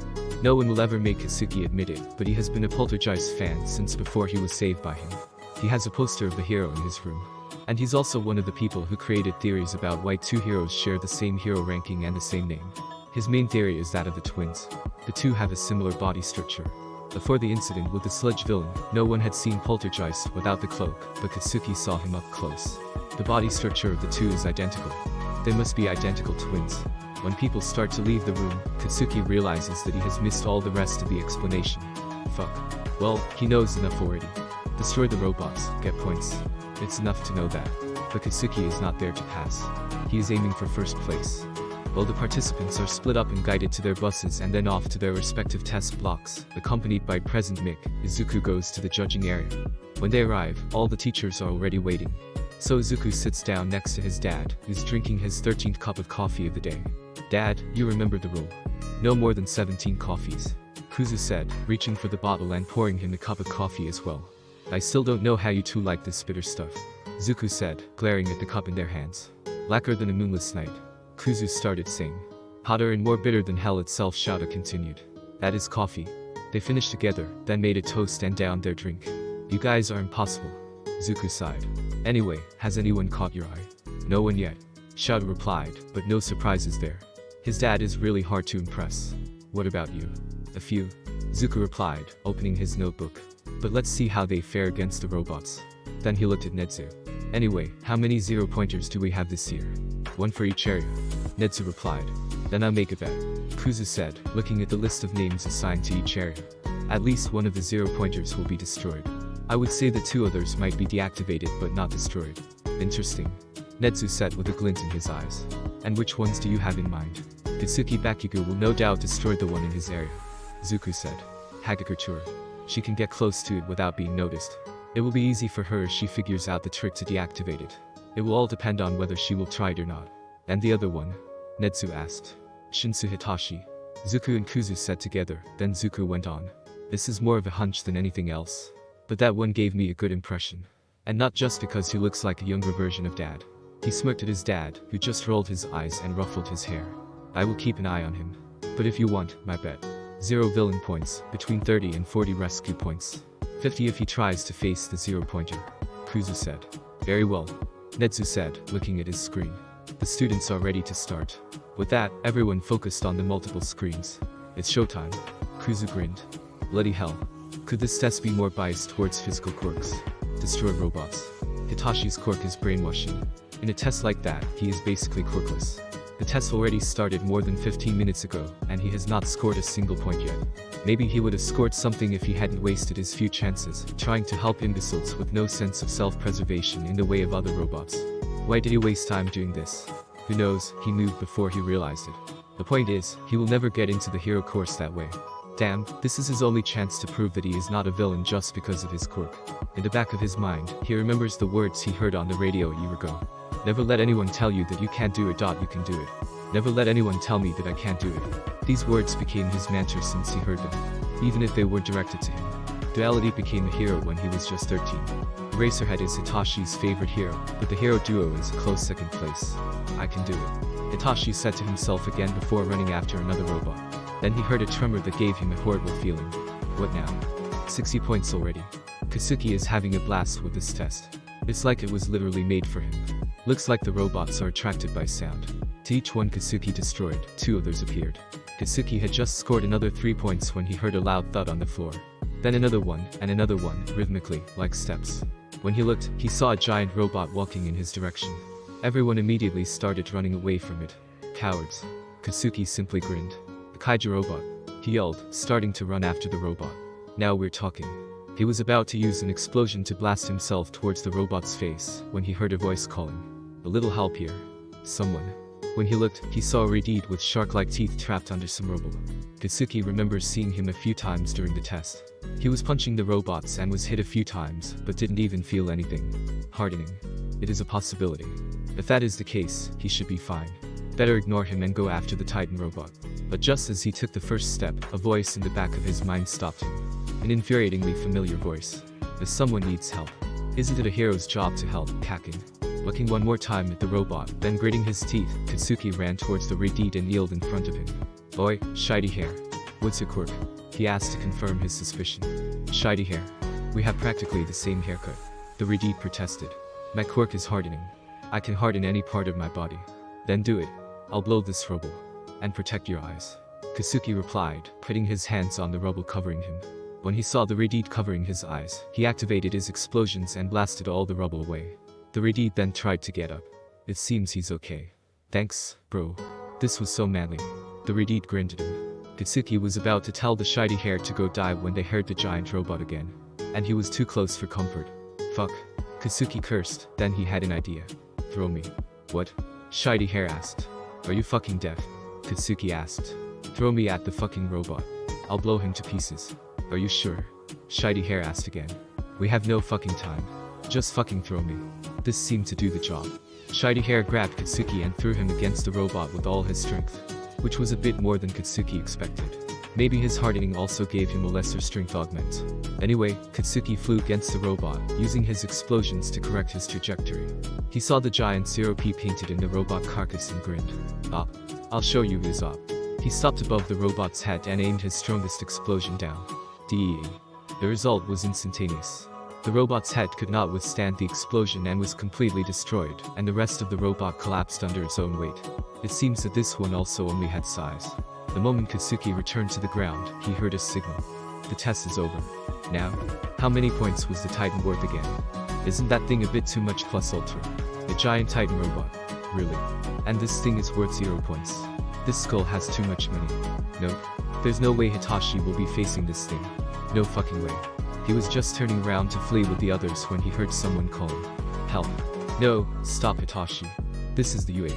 A: No one will ever make Katsuki admit it, but he has been a Poltergeist fan since before he was saved by him. He has a poster of the hero in his room. And he's also one of the people who created theories about why two heroes share the same hero ranking and the same name. His main theory is that of the twins. The two have a similar body structure. Before the incident with the sludge villain, no one had seen Poltergeist without the cloak, but Katsuki saw him up close. The body structure of the two is identical. They must be identical twins. When people start to leave the room, Katsuki realizes that he has missed all the rest of the explanation. Fuck. Well, he knows enough already. Destroy the robots, get points. It's enough to know that. But Katsuki is not there to pass. He is aiming for first place. While the participants are split up and guided to their buses and then off to their respective test blocks, accompanied by President Mick, Izuku goes to the judging area. When they arrive, all the teachers are already waiting. So Izuku sits down next to his dad, who's drinking his 13th cup of coffee of the day. Dad, you remember the rule. No more than 17 coffees. Kuzu said, reaching for the bottle and pouring him a cup of coffee as well. I still don't know how you two like this bitter stuff. Zuku said, glaring at the cup in their hands. Lacquer than a moonless night. Kuzu started saying. Hotter and more bitter than hell itself, Shouta continued. That is coffee. They finished together, then made a toast and downed their drink. You guys are impossible. Izuku sighed. Anyway, has anyone caught your eye? No one yet. Shouta replied, but no surprises there. His dad is really hard to impress. What about you? A few. Izuku replied, opening his notebook. But let's see how they fare against the robots. Then he looked at Netsu. Anyway, how many 0-pointers do we have this year? One for each area. Netsu replied. Then I'll make a bet. Kuzu said, looking at the list of names assigned to each area. At least one of the 0-pointers will be destroyed. I would say the 2 others might be deactivated but not destroyed. Interesting. Netsu said with a glint in his eyes. And which ones do you have in mind? Katsuki Bakugo will no doubt destroy the one in his area. Izuku said. Hagakuture. She can get close to it without being noticed. It will be easy for her if she figures out the trick to deactivate it. It will all depend on whether she will try it or not. And the other one? Netsu asked. Shinso Hitachi. Izuku and Kuzu said together, then Izuku went on. This is more of a hunch than anything else. But that one gave me a good impression. And not just because he looks like a younger version of Dad. He smirked at his dad, who just rolled his eyes and ruffled his hair. I will keep an eye on him. But if you want, my bet. 0 villain points, between 30 and 40 rescue points. 50 if he tries to face the 0-pointer. Kuzu said. Very well. Netsu said, looking at his screen. The students are ready to start. With that, everyone focused on the multiple screens. It's showtime. Kuzu grinned. Bloody hell. Could this test be more biased towards physical quirks? Destroy robots. Hitachi's quirk is brainwashing. In a test like that, he is basically quirkless. The test already started more than 15 minutes ago, and he has not scored a single point yet. Maybe he would have scored something if he hadn't wasted his few chances, trying to help imbeciles with no sense of self-preservation in the way of other robots. Why did he waste time doing this? Who knows, he moved before he realized it. The point is, he will never get into the hero course that way. Damn, this is his only chance to prove that he is not a villain just because of his quirk. In the back of his mind, he remembers the words he heard on the radio a year ago. Never let anyone tell you that you can't do it. You can do it. Never let anyone tell me that I can't do it. These words became his mantra since he heard them, even if they were directed to him. Duality became a hero when he was just 13. Eraserhead is Hitashi's favorite hero, but the hero duo is a close second place. I can do it. Hitachi said to himself again before running after another robot. Then he heard a tremor that gave him a horrible feeling. What now? 60 points already. Katsuki is having a blast with this test. It's like it was literally made for him. Looks like the robots are attracted by sound. To each one Katsuki destroyed, 2 others appeared. Katsuki had just scored another 3 points when he heard a loud thud on the floor. Then another one, and another one, rhythmically, like steps. When he looked, he saw a giant robot walking in his direction. Everyone immediately started running away from it. Cowards. Katsuki simply grinned. The kaiju robot. He yelled, starting to run after the robot. Now we're talking. He was about to use an explosion to blast himself towards the robot's face, when he heard a voice calling. A little help here. Someone. When he looked, he saw a Redeed with shark-like teeth trapped under some rubble. Katsuki remembers seeing him a few times during the test. He was punching the robots and was hit a few times, but didn't even feel anything. Hardening. It is a possibility. If that is the case, he should be fine. Better ignore him and go after the Titan robot. But just as he took the first step, a voice in the back of his mind stopped him. An infuriatingly familiar voice. If someone needs help. Isn't it a hero's job to help? Cacking. Looking one more time at the robot, then gritting his teeth, Katsuki ran towards the Redeed and kneeled in front of him. Boy, shiny hair. What's your quirk? He asked to confirm his suspicion. Shiny hair. We have practically the same haircut. The Redeed protested. My quirk is hardening. I can harden any part of my body. Then do it. I'll blow this rubble. And protect your eyes. Katsuki replied, putting his hands on the rubble covering him. When he saw the Redeed covering his eyes, he activated his explosions and blasted all the rubble away. The Redeed then tried to get up. It seems he's okay. Thanks, bro. This was so manly. The Redeed grinned at him. Katsuki was about to tell the shiny hair to go die when they heard the giant robot again. And he was too close for comfort. Fuck. Katsuki cursed, then he had an idea. Throw me. What? Shiny hair asked. Are you fucking deaf? Katsuki asked. Throw me at the fucking robot. I'll blow him to pieces. Are you sure? Shiny hair asked again. We have no fucking time. Just fucking throw me. This seemed to do the job. Shiny hair grabbed Katsuki and threw him against the robot with all his strength. Which was a bit more than Katsuki expected. Maybe his hardening also gave him a lesser strength augment. Anyway, Katsuki flew against the robot, using his explosions to correct his trajectory. He saw the giant 0p painted in the robot carcass and grinned. Ah, I'll show you his op. He stopped above the robot's head and aimed his strongest explosion down. DEA. The result was instantaneous. The robot's head could not withstand the explosion and was completely destroyed, and the rest of the robot collapsed under its own weight. It seems that this one also only had size. The moment Katsuki returned to the ground, he heard a signal. The test is over. Now, how many points was the Titan worth again? Isn't that thing a bit too much plus ultra? A giant Titan robot. Really? And this thing is worth 0 points. This skull has too much money. No. There's no way Hitachi will be facing this thing. No fucking way. He was just turning around to flee with the others when he heard someone calling. Help. No, stop Hitachi. This is the UA.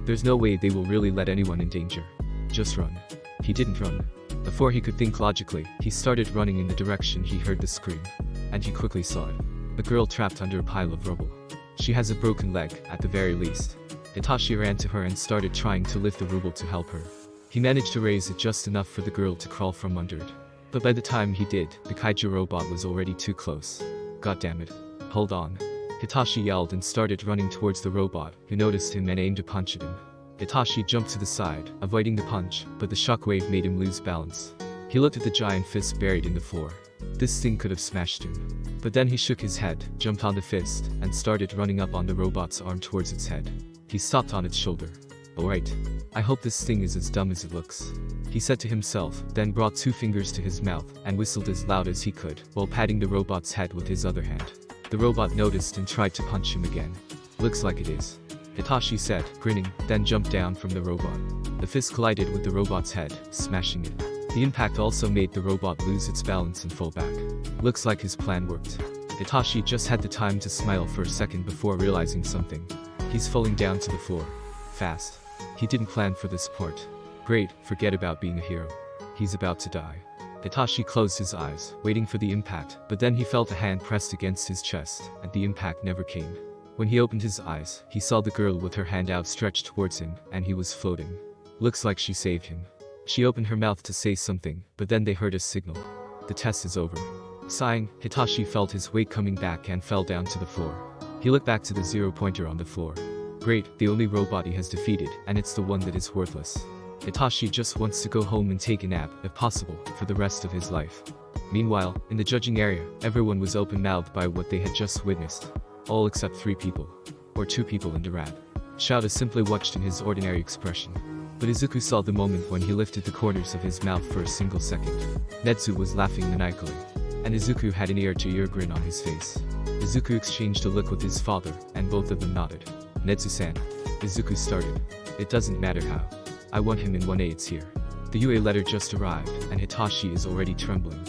A: There's no way they will really let anyone in danger. Just run. He didn't run. Before he could think logically, he started running in the direction he heard the scream. And he quickly saw it. A girl trapped under a pile of rubble. She has a broken leg, at the very least. Hitachi ran to her and started trying to lift the rubble to help her. He managed to raise it just enough for the girl to crawl from under it. But by the time he did, the kaiju robot was already too close. God damn it. Hold on. Hitachi yelled and started running towards the robot, who noticed him and aimed a punch at him. Hitachi jumped to the side, avoiding the punch, but the shockwave made him lose balance. He looked at the giant fist buried in the floor. This thing could have smashed him. But then he shook his head, jumped on the fist, and started running up on the robot's arm towards its head. He stopped on its shoulder. Alright. I hope this thing is as dumb as it looks. He said to himself, then brought 2 fingers to his mouth and whistled as loud as he could, while patting the robot's head with his other hand. The robot noticed and tried to punch him again. Looks like it is. Hitachi said, grinning, then jumped down from the robot. The fist collided with the robot's head, smashing it. The impact also made the robot lose its balance and fall back. Looks like his plan worked. Hitachi just had the time to smile for a second before realizing something. He's falling down to the floor. Fast. He didn't plan for this part. Great, forget about being a hero. He's about to die. Hitachi closed his eyes, waiting for the impact, but then he felt a hand pressed against his chest, and the impact never came. When he opened his eyes, he saw the girl with her hand outstretched towards him, and he was floating. Looks like she saved him. She opened her mouth to say something, but then they heard a signal. The test is over. Sighing, Hitachi felt his weight coming back and fell down to the floor. He looked back to the 0-pointer on the floor. Great, the only robot he has defeated, and it's the one that is worthless. Hitachi just wants to go home and take a nap, if possible, for the rest of his life. Meanwhile, in the judging area, everyone was open-mouthed by what they had just witnessed. All except 3 people. Or 2 people and a rat. Shouta simply watched in his ordinary expression. But Izuku saw the moment when he lifted the corners of his mouth for a single second. Netsu was laughing maniacally. And Izuku had an ear-to-ear grin on his face. Izuku exchanged a look with his father, and both of them nodded. Netsu-san. Izuku started. It doesn't matter how. I want him in 1A, it's here. The UA letter just arrived, and Hitachi is already trembling.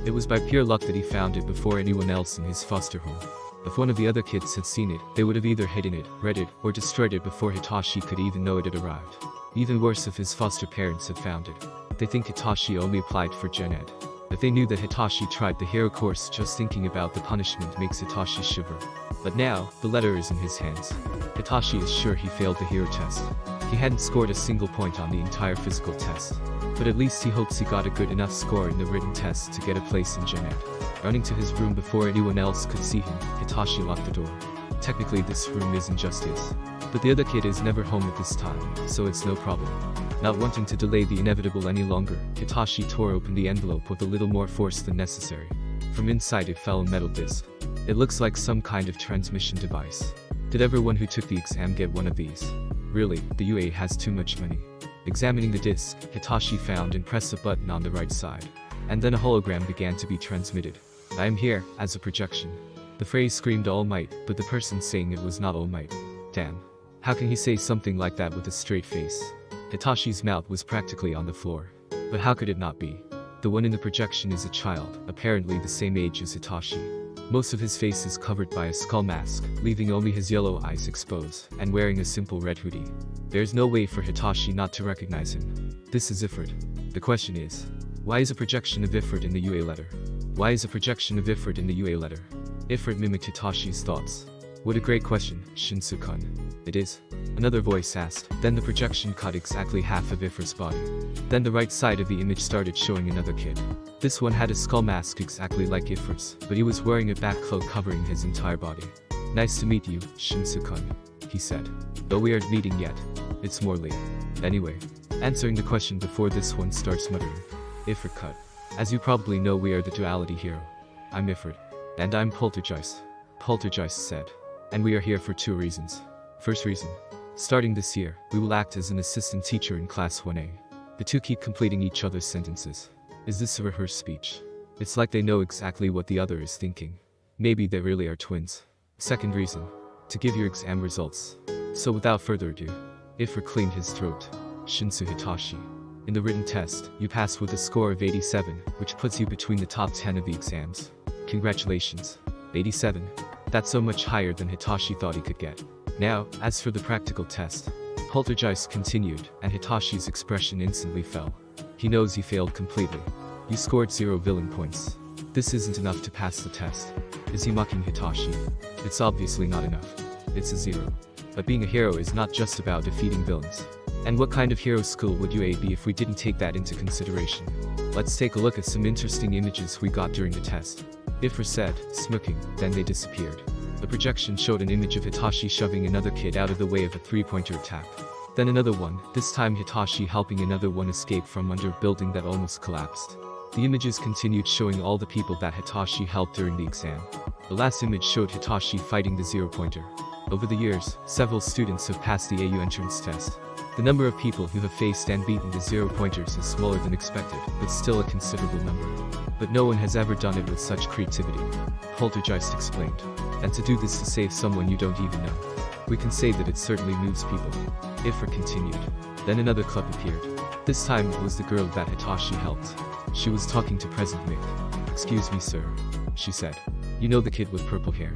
A: It was by pure luck that he found it before anyone else in his foster home. If one of the other kids had seen it, they would have either hidden it, read it, or destroyed it before Hitachi could even know it had arrived. Even worse if his foster parents had found it. They think Hitachi only applied for Gen Ed. If they knew that Hitachi tried the hero course, just thinking about the punishment makes Hitachi shiver. But now, the letter is in his hands. Hitachi is sure he failed the hero test. He hadn't scored a single point on the entire physical test. But at least he hopes he got a good enough score in the written test to get a place in Gen Ed. Running to his room before anyone else could see him, Hitachi locked the door. Technically this room isn't just his. But the other kid is never home at this time, so it's no problem. Not wanting to delay the inevitable any longer, Hitachi tore open the envelope with a little more force than necessary. From inside it fell a metal disc. It looks like some kind of transmission device. Did everyone who took the exam get one of these? Really, the UA has too much money. Examining the disc, Hitachi found and pressed a button on the right side. And then a hologram began to be transmitted. I am here, as a projection. The phrase screamed All Might, but the person saying it was not All Might. Damn. How can he say something like that with a straight face? Hitachi's mouth was practically on the floor. But how could it not be? The one in the projection is a child, apparently the same age as Hitachi. Most of his face is covered by a skull mask, leaving only his yellow eyes exposed, and wearing a simple red hoodie. There's no way for Hitachi not to recognize him. This is Ifrit. The question is, why is a projection of Ifrit in the UA letter? Why is a projection of Ifrit in the UA letter? Ifrit mimicked Hitachi's thoughts. What a great question, Shinso-kun. It is. Another voice asked, then the projection cut exactly half of Ifrit's body. Then the right side of the image started showing another kid. This one had a skull mask exactly like Ifrit's, but he was wearing a back cloak covering his entire body. Nice to meet you, Shinso-kun, he said. Though we aren't meeting yet. It's more late. Anyway. Answering the question before this one starts muttering. Ifrit cut. As you probably know, we are the duality hero. I'm Ifrit. And I'm Poltergeist. Poltergeist said. And we are here for 2 reasons. First reason. Starting this year, we will act as an assistant teacher in class 1A. The two keep completing each other's sentences. Is this a rehearsed speech? It's like they know exactly what the other is thinking. Maybe they really are twins. Second reason. To give your exam results. So without further ado, Ifrit cleaned his throat. Shinso Hitachi. In the written test, you passed with a score of 87, which puts you between the top 10 of the exams. Congratulations. 87. That's so much higher than Hitachi thought he could get. Now, as for the practical test. Poltergeist continued, and Hitachi's expression instantly fell. He knows he failed completely. You scored 0 villain points. This isn't enough to pass the test. Is he mocking Hitachi? It's obviously not enough. It's a 0. But being a hero is not just about defeating villains. And what kind of hero school would you be if we didn't take that into consideration? Let's take a look at some interesting images we got during the test. Ifrit said, smirking, then they disappeared. The projection showed an image of Hitachi shoving another kid out of the way of a 3-pointer attack. Then another one, this time Hitachi helping another one escape from under a building that almost collapsed. The images continued showing all the people that Hitachi helped during the exam. The last image showed Hitachi fighting the 0-pointer. Over the years, several students have passed the AU entrance test. The number of people who have faced and beaten the 0-pointers is smaller than expected, but still a considerable number. But no one has ever done it with such creativity. Poltergeist explained. And to do this to save someone you don't even know. We can say that it certainly moves people. Ifrit continued. Then another club appeared. This time it was the girl that Hitachi helped. She was talking to President Mick. Excuse me, sir, she said. You know the kid with purple hair?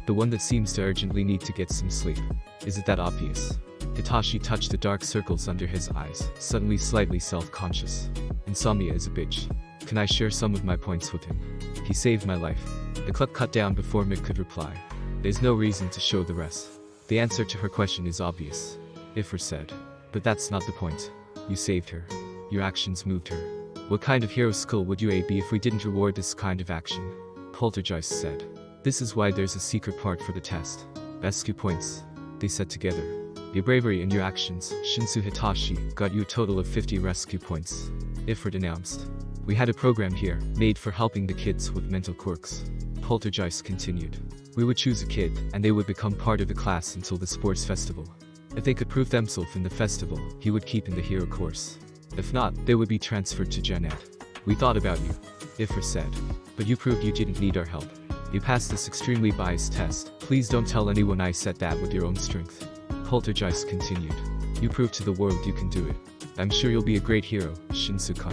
A: The one that seems to urgently need to get some sleep. Is it that obvious? Hitachi touched the dark circles under his eyes, suddenly slightly self-conscious. Insomnia is a bitch. Can I share some of my points with him? He saved my life. The clock cut down before Mick could reply. There's no reason to show the rest. The answer to her question is obvious. Ifrit said. But that's not the point. You saved her. Your actions moved her. What kind of hero school would you be if we didn't reward this kind of action? Poltergeist said. This is why there's a secret part for the test. Rescue points. They said together. Your bravery and your actions, Shinso Hitachi, got you a total of 50 rescue points. Ifrit announced. We had a program here, made for helping the kids with mental quirks. Poltergeist continued. We would choose a kid, and they would become part of the class until the sports festival. If they could prove themselves in the festival, he would keep in the hero course. If not, they would be transferred to Gen Ed. We thought about you, Ifrit said. But you proved you didn't need our help. You passed this extremely biased test. Please don't tell anyone I said that with your own strength. Poltergeist continued. You proved to the world you can do it. I'm sure you'll be a great hero, Shinso-kun,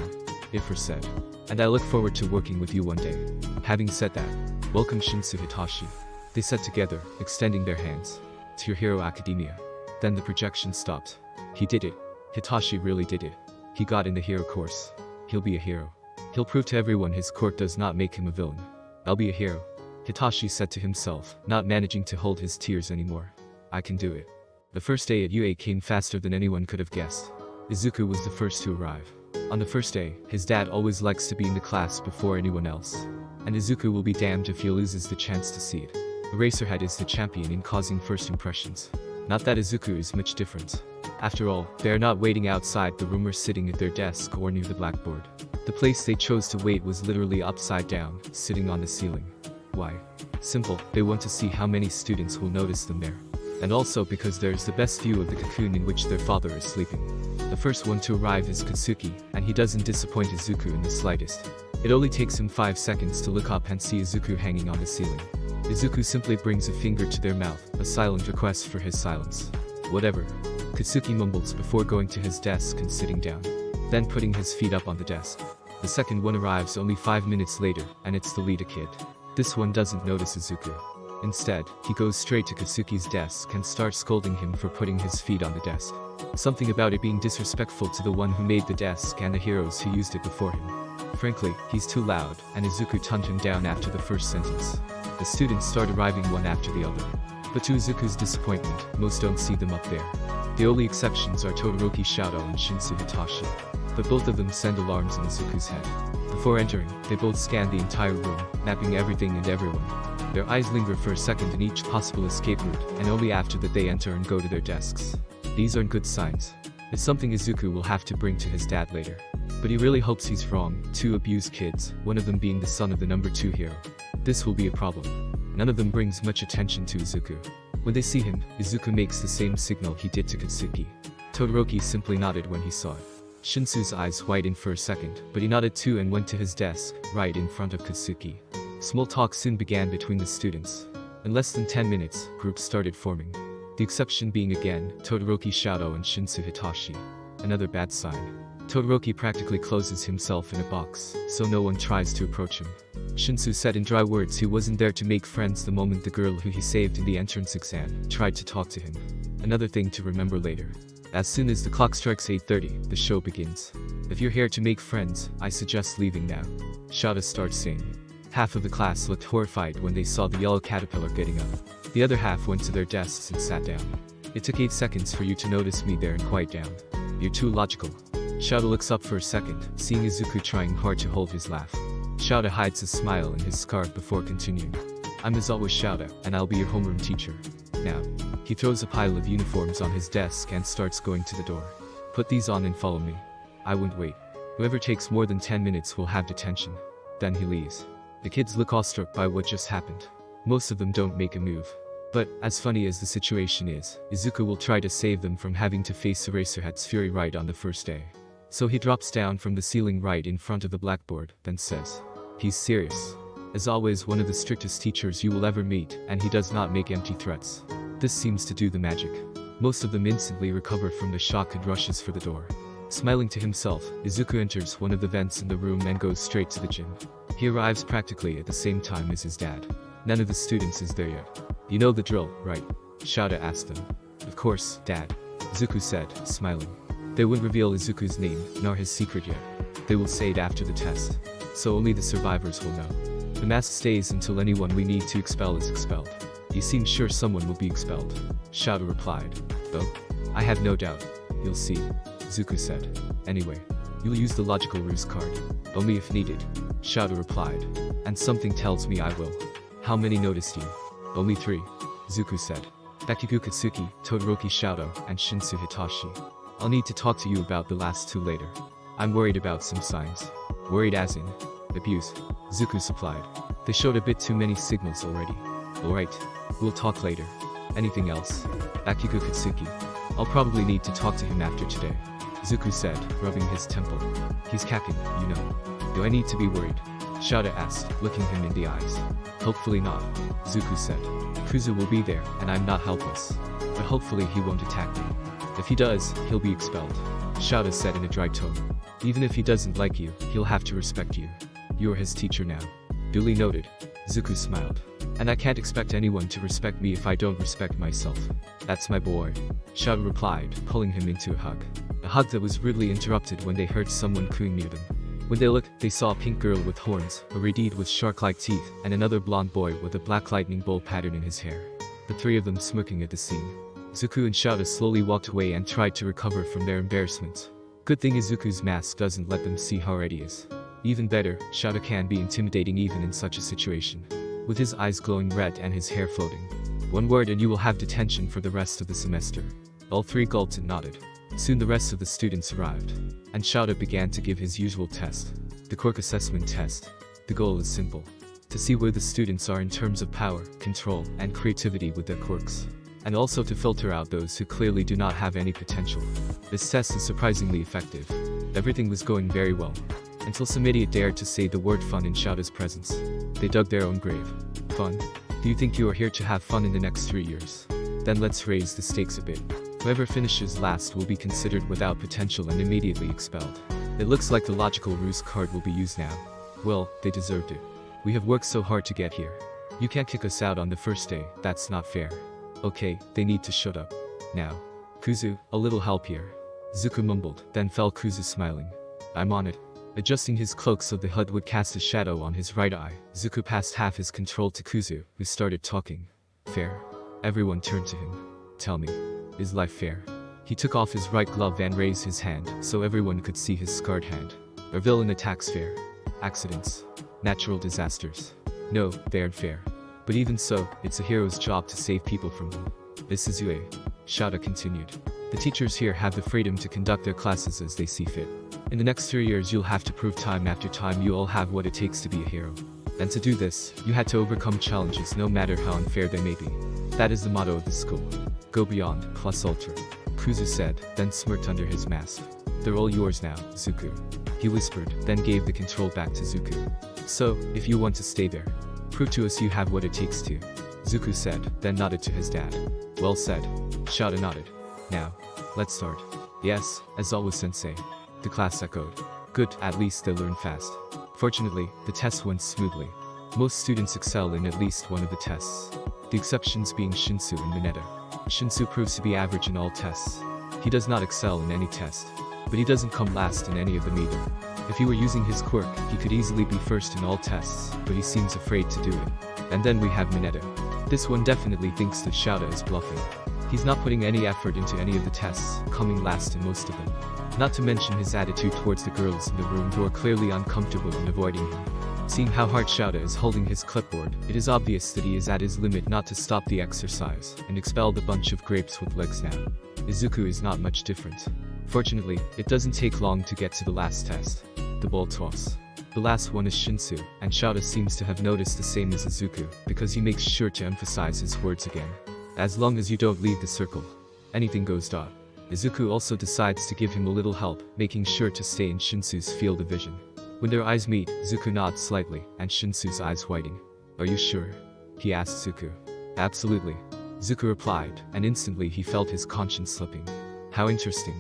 A: Ifrit said. And I look forward to working with you one day. Having said that, welcome Shinso Hitachi. They said together, extending their hands. To your Hero Academia. Then the projection stopped. He did it. Hitachi really did it. He got in the hero course. He'll be a hero. He'll prove to everyone his quirk does not make him a villain. I'll be a hero. Hitachi said to himself, not managing to hold his tears anymore. I can do it. The first day at UA came faster than anyone could have guessed. Izuku was the first to arrive. On the first day, his dad always likes to be in the class before anyone else. And Izuku will be damned if he loses the chance to see it. Eraserhead is the champion in causing first impressions. Not that Izuku is much different. After all, they are not waiting outside the room or sitting at their desk or near the blackboard. The place they chose to wait was literally upside down, sitting on the ceiling. Why? Simple, they want to see how many students will notice them there. And also because there is the best view of the cocoon in which their father is sleeping. The first one to arrive is Katsuki, and he doesn't disappoint Izuku in the slightest. It only takes him 5 seconds to look up and see Izuku hanging on the ceiling. Izuku simply brings a finger to their mouth, a silent request for his silence. Whatever. Katsuki mumbles before going to his desk and sitting down. Then putting his feet up on the desk. The second one arrives only 5 minutes later, and it's the leader kid. This one doesn't notice Izuku. Instead, he goes straight to Katsuki's desk and starts scolding him for putting his feet on the desk. Something about it being disrespectful to the one who made the desk and the heroes who used it before him. Frankly, he's too loud, and Izuku toned him down after the first sentence. The students start arriving one after the other. But to Izuku's disappointment, most don't see them up there. The only exceptions are Todoroki Shouta and Shinso Hitachi. But both of them send alarms in Izuku's head. Before entering, they both scan the entire room, mapping everything and everyone. Their eyes linger for a second in each possible escape route, and only after that they enter and go to their desks. These aren't good signs. It's something Izuku will have to bring to his dad later. But he really hopes he's wrong. 2 abused kids, one of them being the son of the number 2 hero. This will be a problem. None of them brings much attention to Izuku. When they see him, Izuku makes the same signal he did to Katsuki. Todoroki simply nodded when he saw it. Shinso's eyes widened for a second, but he nodded too and went to his desk, right in front of Katsuki. Small talk soon began between the students. In less than 10 minutes, groups started forming. The exception being again, Todoroki Shouta and Shinso Hitachi. Another bad sign. Todoroki practically closes himself in a box, so no one tries to approach him. Shinso said in dry words he wasn't there to make friends the moment the girl who he saved in the entrance exam tried to talk to him. Another thing to remember later. As soon as the clock strikes 8:30, the show begins. If you're here to make friends, I suggest leaving now. Shouta starts saying. Half of the class looked horrified when they saw the yellow caterpillar getting up. The other half went to their desks and sat down. It took 8 seconds for you to notice me there and quiet down. You're too logical. Shouta looks up for a second, seeing Izuku trying hard to hold his laugh. Shouta hides his smile in his scarf before continuing. I'm Aizawa Shouta, and I'll be your homeroom teacher. Now. He throws a pile of uniforms on his desk and starts going to the door. Put these on and follow me. I won't wait. Whoever takes more than 10 minutes will have detention. Then he leaves. The kids look awestruck by what just happened. Most of them don't make a move. But, as funny as the situation is, Izuku will try to save them from having to face Eraserhead's fury right on the first day. So he drops down from the ceiling right in front of the blackboard, then says, he's serious. As always, one of the strictest teachers you will ever meet, and he does not make empty threats. This seems to do the magic. Most of them instantly recover from the shock and rushes for the door. Smiling to himself, Izuku enters one of the vents in the room and goes straight to the gym. He arrives practically at the same time as his dad. None of the students is there yet. You know the drill, right? Shouta asked them. Of course, Dad. Izuku said, smiling. They wouldn't reveal Izuku's name, nor his secret yet. They will say it after the test. So only the survivors will know. The mask stays until anyone we need to expel is expelled. You seem sure someone will be expelled. Shouta replied. Oh? I have no doubt. You'll see. Izuku said. Anyway, you'll use the logical ruse card. Only if needed. Shouta replied. And something tells me I will. How many noticed you? Only 3. Izuku said. Bakugo Katsuki, Todoroki Shouta, and Shinso Hitachi. I'll need to talk to you about the last 2 later. I'm worried about some signs. Worried as in abuse. Izuku supplied. They showed a bit too many signals already. Alright. We'll talk later. Anything else? Bakugo Katsuki. I'll probably need to talk to him after today. Izuku said, rubbing his temple. He's cackling, you know. Do I need to be worried? Shouta asked, looking him in the eyes. Hopefully not. Izuku said. Kuzu will be there, and I'm not helpless. But hopefully he won't attack me. If he does, he'll be expelled. Shouta said in a dry tone. Even if he doesn't like you, he'll have to respect you. You're his teacher now. Duly noted. Izuku smiled. And I can't expect anyone to respect me if I don't respect myself. That's my boy. Shouta replied, pulling him into a hug. A hug that was rudely interrupted when they heard someone cooing near them. When they looked, they saw a pink girl with horns, a redhead with shark-like teeth, and another blonde boy with a black lightning bolt pattern in his hair. The 3 of them smirking at the scene. Izuku and Shouta slowly walked away and tried to recover from their embarrassment. Good thing Izuku's mask doesn't let them see how red he is. Even better, Shouta can be intimidating even in such a situation. With his eyes glowing red and his hair floating. One word and you will have detention for the rest of the semester. All 3 gulped and nodded. Soon the rest of the students arrived. And Shouta began to give his usual test. The quirk assessment test. The goal is simple. To see where the students are in terms of power, control, and creativity with their quirks. And also to filter out those who clearly do not have any potential. This test is surprisingly effective. Everything was going very well. Until some idiot dared to say the word fun in Shouta's presence. They dug their own grave. Fun? Do you think you are here to have fun in the next 3 years? Then let's raise the stakes a bit. Whoever finishes last will be considered without potential and immediately expelled. It looks like the logical ruse card will be used now. Well, they deserved it. We have worked so hard to get here. You can't kick us out on the first day, that's not fair. Okay, they need to shut up. Now. Kuzu, a little help here. Izuku mumbled, then fell Kuzu smiling. I'm on it. Adjusting his cloak so the HUD would cast a shadow on his right eye, Izuku passed half his control to Kuzu, who started talking. Fair. Everyone turned to him. Tell me. Is life fair? He took off his right glove and raised his hand, so everyone could see his scarred hand. Are villain attacks fair? Accidents? Natural disasters? No, they aren't fair. But even so, it's a hero's job to save people from them. This is Yue. Shouta continued. The teachers here have the freedom to conduct their classes as they see fit. In the next 3 years you'll have to prove time after time you all have what it takes to be a hero. And to do this, you had to overcome challenges no matter how unfair they may be. That is the motto of the school. Go beyond, plus ultra. Kuzu said, then smirked under his mask. They're all yours now, Zuku. He whispered, then gave the control back to Zuku. So, if you want to stay there, prove to us you have what it takes to. Zuku said, then nodded to his dad. Well said. Shouta nodded. Now, let's start. Yes, Aizawa sensei. The class echoed. Good, at least they learn fast. Fortunately, the test went smoothly. Most students excel in at least one of the tests. The exceptions being Shinso and Mineta. Shinso proves to be average in all tests. He does not excel in any test. But he doesn't come last in any of them either. If he were using his quirk, he could easily be first in all tests, but he seems afraid to do it. And then we have Mineta. This one definitely thinks that Shouta is bluffing. He's not putting any effort into any of the tests, coming last in most of them. Not to mention his attitude towards the girls in the room who are clearly uncomfortable in avoiding him. Seeing how hard Shouta is holding his clipboard, it is obvious that he is at his limit not to stop the exercise, and expelled a bunch of grapes with legs now. Izuku is not much different. Fortunately, it doesn't take long to get to the last test. The ball toss. The last one is Shinso, and Shouta seems to have noticed the same as Izuku, because he makes sure to emphasize his words again. As long as you don't leave the circle, anything goes. Izuku also decides to give him a little help, making sure to stay in Shinso's field of vision. When their eyes meet, Zuku nods slightly, and Shinso's eyes widen. Are you sure? He asked Zuku. Absolutely. Zuku replied, and instantly he felt his conscience slipping. How interesting.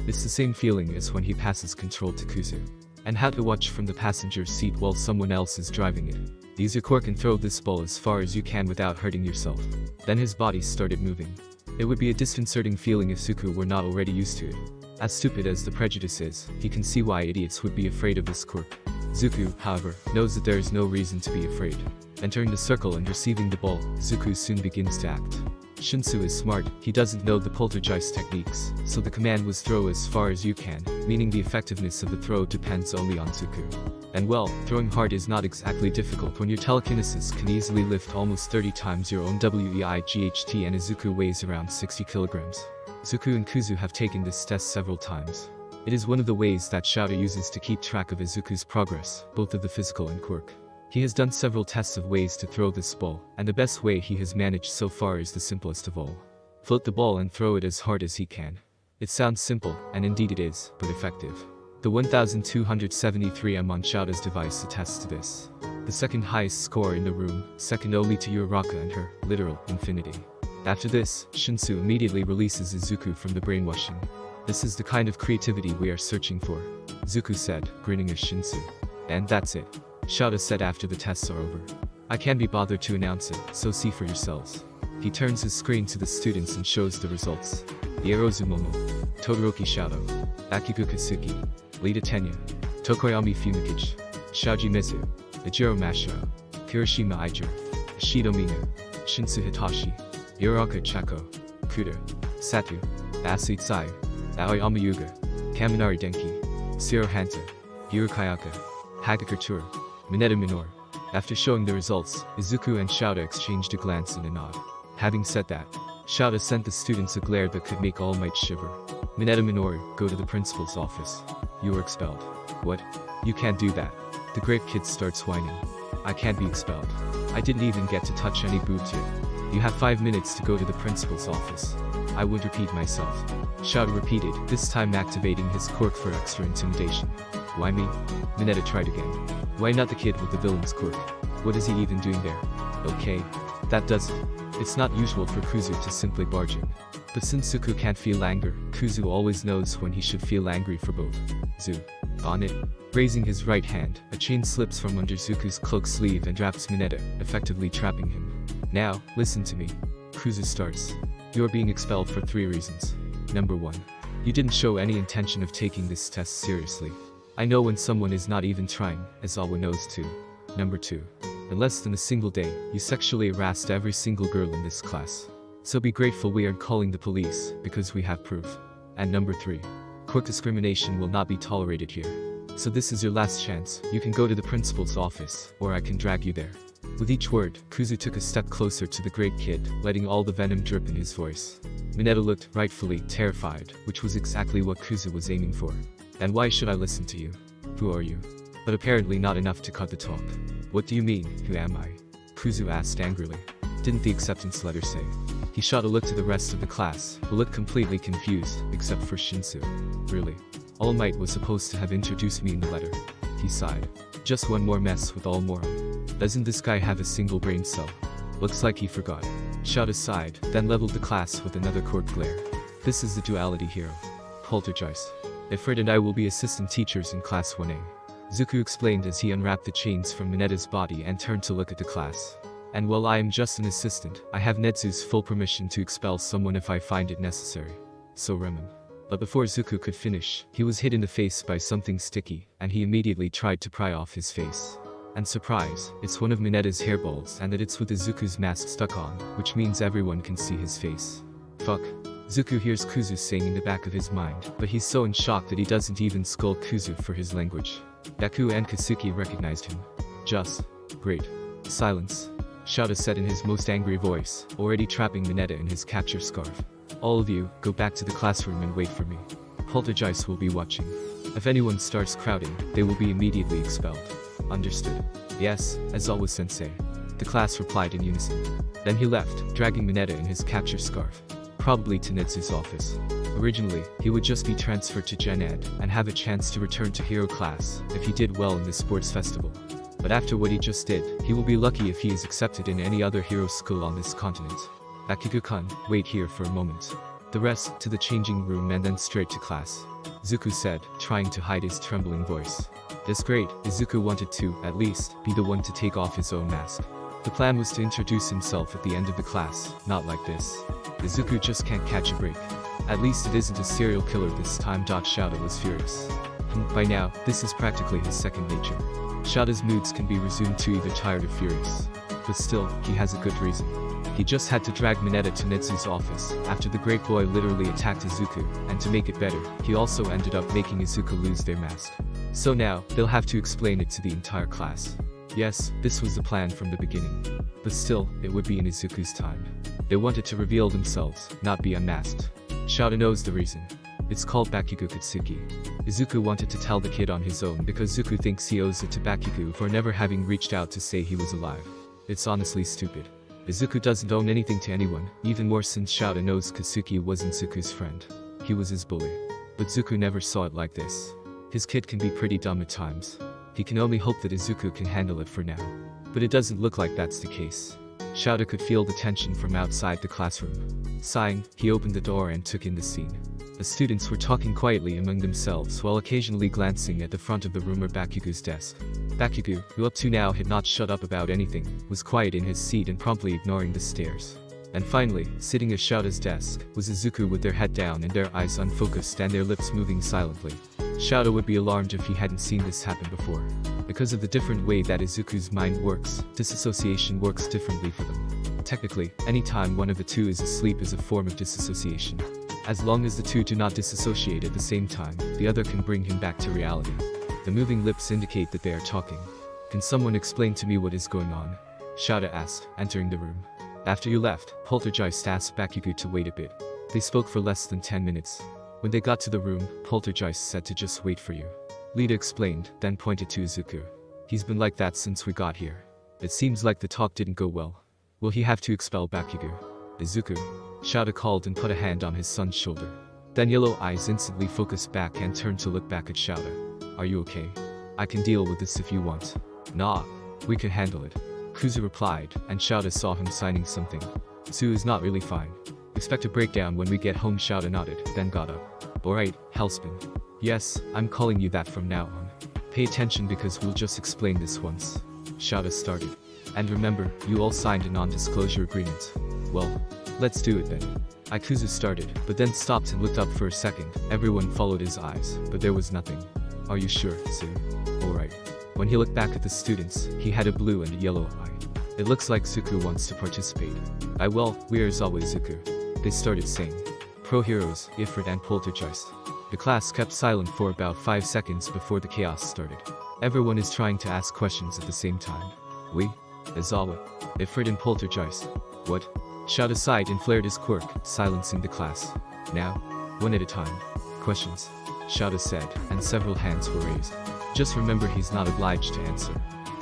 A: It's the same feeling as when he passes control to Kuzu. And how to watch from the passenger seat while someone else is driving it. Use your quirk and throw this ball as far as you can without hurting yourself. Then his body started moving. It would be a disconcerting feeling if Zuku were not already used to it. As stupid as the prejudice is, he can see why idiots would be afraid of this quirk. Zuku, however, knows that there is no reason to be afraid. Entering the circle and receiving the ball, Zuku soon begins to act. Shinso is smart, he doesn't know the poltergeist techniques, so the command was throw as far as you can, meaning the effectiveness of the throw depends only on Zuku. And well, throwing hard is not exactly difficult when your telekinesis can easily lift almost 30 times your own weight and Izuku weighs around 60 kilograms. Zuku and Kuzu have taken this test several times. It is one of the ways that Shouta uses to keep track of Izuku's progress, both of the physical and quirk. He has done several tests of ways to throw this ball, and the best way he has managed so far is the simplest of all. Float the ball and throw it as hard as he can. It sounds simple, and indeed it is, but effective. The 1273 on Shouta's device attests to this. The second highest score in the room, second only to Uraraka and her, literal, infinity. After this, Shinso immediately releases Izuku from the brainwashing. This is the kind of creativity we are searching for, Zuku said, grinning at Shinso. And that's it. Shouta said after the tests are over. I can't be bothered to announce it, so see for yourselves. He turns his screen to the students and shows the results. Ierozumomo, Todoroki Shouta, Bakugo Katsuki, Lita Tenya, Tokoyami Fumikage, Shaoji Mizu, Ijiro Mashiro, Kirishima Iger, Ishido Mina, Shinsu Hitachi, Uraraka Chako, Kuda, Satu, Asu Tsuyu, Aoyama Yuga, Kaminari Denki, Shiro Hanta, Hirokayaka, Hagakurtura, Mineta Minor. After showing the results, Izuku and Shouta exchanged a glance and a nod. Having said that, Shouta sent the students a glare that could make All Might shiver. Mineta Minoru, go to the principal's office. You are expelled. What? You can't do that. The grape kid starts whining. I can't be expelled. I didn't even get to touch any boobs yet. You have 5 minutes to go to the principal's office. I would repeat myself. Shouta repeated, this time activating his quirk for extra intimidation. Why me? Mineta tried again. Why not the kid with the villain's quirk? What is he even doing there? Okay. That does it. It's not usual for Kuzu to simply barge in. But since Zuku can't feel anger, Kuzu always knows when he should feel angry for both. Zu. On it. Raising his right hand, a chain slips from under Zuku's cloak sleeve and wraps Mineta, effectively trapping him. Now, listen to me. Kuzu starts. You are being expelled for 3 reasons. Number 1. You didn't show any intention of taking this test seriously. I know when someone is not even trying, Aizawa knows too. Number 2. In less than a single day, you sexually harassed every single girl in this class. So be grateful we aren't calling the police, because we have proof. And number 3. Quirk discrimination will not be tolerated here. So this is your last chance, you can go to the principal's office, or I can drag you there. With each word, Kuzu took a step closer to the great kid, letting all the venom drip in his voice. Mineta looked, rightfully, terrified, which was exactly what Kuzu was aiming for. And why should I listen to you? Who are you? But apparently not enough to cut the talk. What do you mean, who am I? Kuzu asked angrily. Didn't the acceptance letter say? He shot a look to the rest of the class, who looked completely confused, except for Shinso. Really? All Might was supposed to have introduced me in the letter. He sighed. Just one more mess with all moron. Doesn't this guy have a single brain cell? Looks like he forgot. Shouta sighed, then leveled the class with another quirk glare. This is the duality hero. Poltergeist. Ifrit and I will be assistant teachers in class 1A. Zuku explained as he unwrapped the chains from Mineta's body and turned to look at the class. And while I am just an assistant, I have Netsu's full permission to expel someone if I find it necessary. So remember. But before Zuku could finish, he was hit in the face by something sticky, and he immediately tried to pry off his face. And surprise, it's one of Mineta's hairballs and that it's with Izuku's mask stuck on, which means everyone can see his face. Fuck. Zuku hears Kuzu saying in the back of his mind, but he's so in shock that he doesn't even scold Kuzu for his language. Deku and Kasuki recognized him. Just. Great. Silence. Shouta said in his most angry voice, already trapping Mineta in his capture scarf. All of you, go back to the classroom and wait for me. Poltergeist will be watching. If anyone starts crowding, they will be immediately expelled. Understood. Yes, Aizawa sensei. The class replied in unison. Then he left, dragging Mineta in his capture scarf. Probably to Netsu's office. Originally, he would just be transferred to Gen Ed and have a chance to return to Hero class if he did well in the sports festival. But after what he just did, he will be lucky if he is accepted in any other hero school on this continent. Bakugo-kun, wait here for a moment. The rest, to the changing room and then straight to class. Zuku said, trying to hide his trembling voice. That's great, Izuku wanted to, at least, be the one to take off his own mask. The plan was to introduce himself at the end of the class, not like this. Izuku just can't catch a break. At least it isn't a serial killer this time. Shouta was furious. By now, this is practically his second nature. Shouta's moods can be resumed to either tired or furious. But still, he has a good reason. He just had to drag Mineta to Netsu's office, after the great boy literally attacked Izuku, and to make it better, he also ended up making Izuku lose their mask. So now, they'll have to explain it to the entire class. Yes, this was the plan from the beginning. But still, it would be in Izuku's time. They wanted to reveal themselves, not be unmasked. Shouta knows the reason. It's called Bakugo Katsuki. Izuku wanted to tell the kid on his own because Zuku thinks he owes it to Bakugo for never having reached out to say he was alive. It's honestly stupid. Izuku doesn't owe anything to anyone, even more since Shouta knows Kasuki wasn't Zuku's friend. He was his bully. But Zuku never saw it like this. His kid can be pretty dumb at times. He can only hope that Izuku can handle it for now. But it doesn't look like that's the case. Shouta could feel the tension from outside the classroom. Sighing, he opened the door and took in the scene. The students were talking quietly among themselves while occasionally glancing at the front of the room or Bakugo's desk. Bakugo, who up to now had not shut up about anything, was quiet in his seat and promptly ignoring the stares. And finally, sitting at Shouta's desk, was Izuku with their head down and their eyes unfocused and their lips moving silently. Shouta would be alarmed if he hadn't seen this happen before. Because of the different way that Izuku's mind works, disassociation works differently for them. Technically, any time one of the two is asleep is a form of disassociation. As long as the two do not disassociate at the same time, the other can bring him back to reality. The moving lips indicate that they are talking. Can someone explain to me what is going on? Shouta asked, entering the room. After you left, Poltergeist asked Bakugo to wait a bit. They spoke for less than 10 minutes. When they got to the room, Poltergeist said to just wait for you. Lita explained, then pointed to Izuku. He's been like that since we got here. It seems like the talk didn't go well. Will he have to expel Bakugo? Izuku? Shouta called and put a hand on his son's shoulder. Then yellow eyes instantly focused back and turned to look back at Shouta. Are you okay? I can deal with this if you want. Nah. We can handle it. Kuzu replied, and Shouta saw him signing something. Sue is not really fine. Expect a breakdown when we get home. Shouta nodded, then got up. Alright, Hellspin. Yes, I'm calling you that from now on. Pay attention because we'll just explain this once. Shouta started. And remember, you all signed a non-disclosure agreement. Well, let's do it then. Kuzu started, but then stopped and looked up for a second. Everyone followed his eyes, but there was nothing. Are you sure, Sue? Alright. When he looked back at the students, he had a blue and a yellow eye. It looks like Zuku wants to participate. Well, where's always Zuku? They started saying. Pro heroes, Ifrit and Poltergeist. The class kept silent for about 5 seconds before the chaos started. Everyone is trying to ask questions at the same time. We? Aizawa. Ifrit and Poltergeist. What? Shouta sighed and flared his quirk, silencing the class. Now, one at a time. Questions. Shouta said, and several hands were raised. Just remember he's not obliged to answer.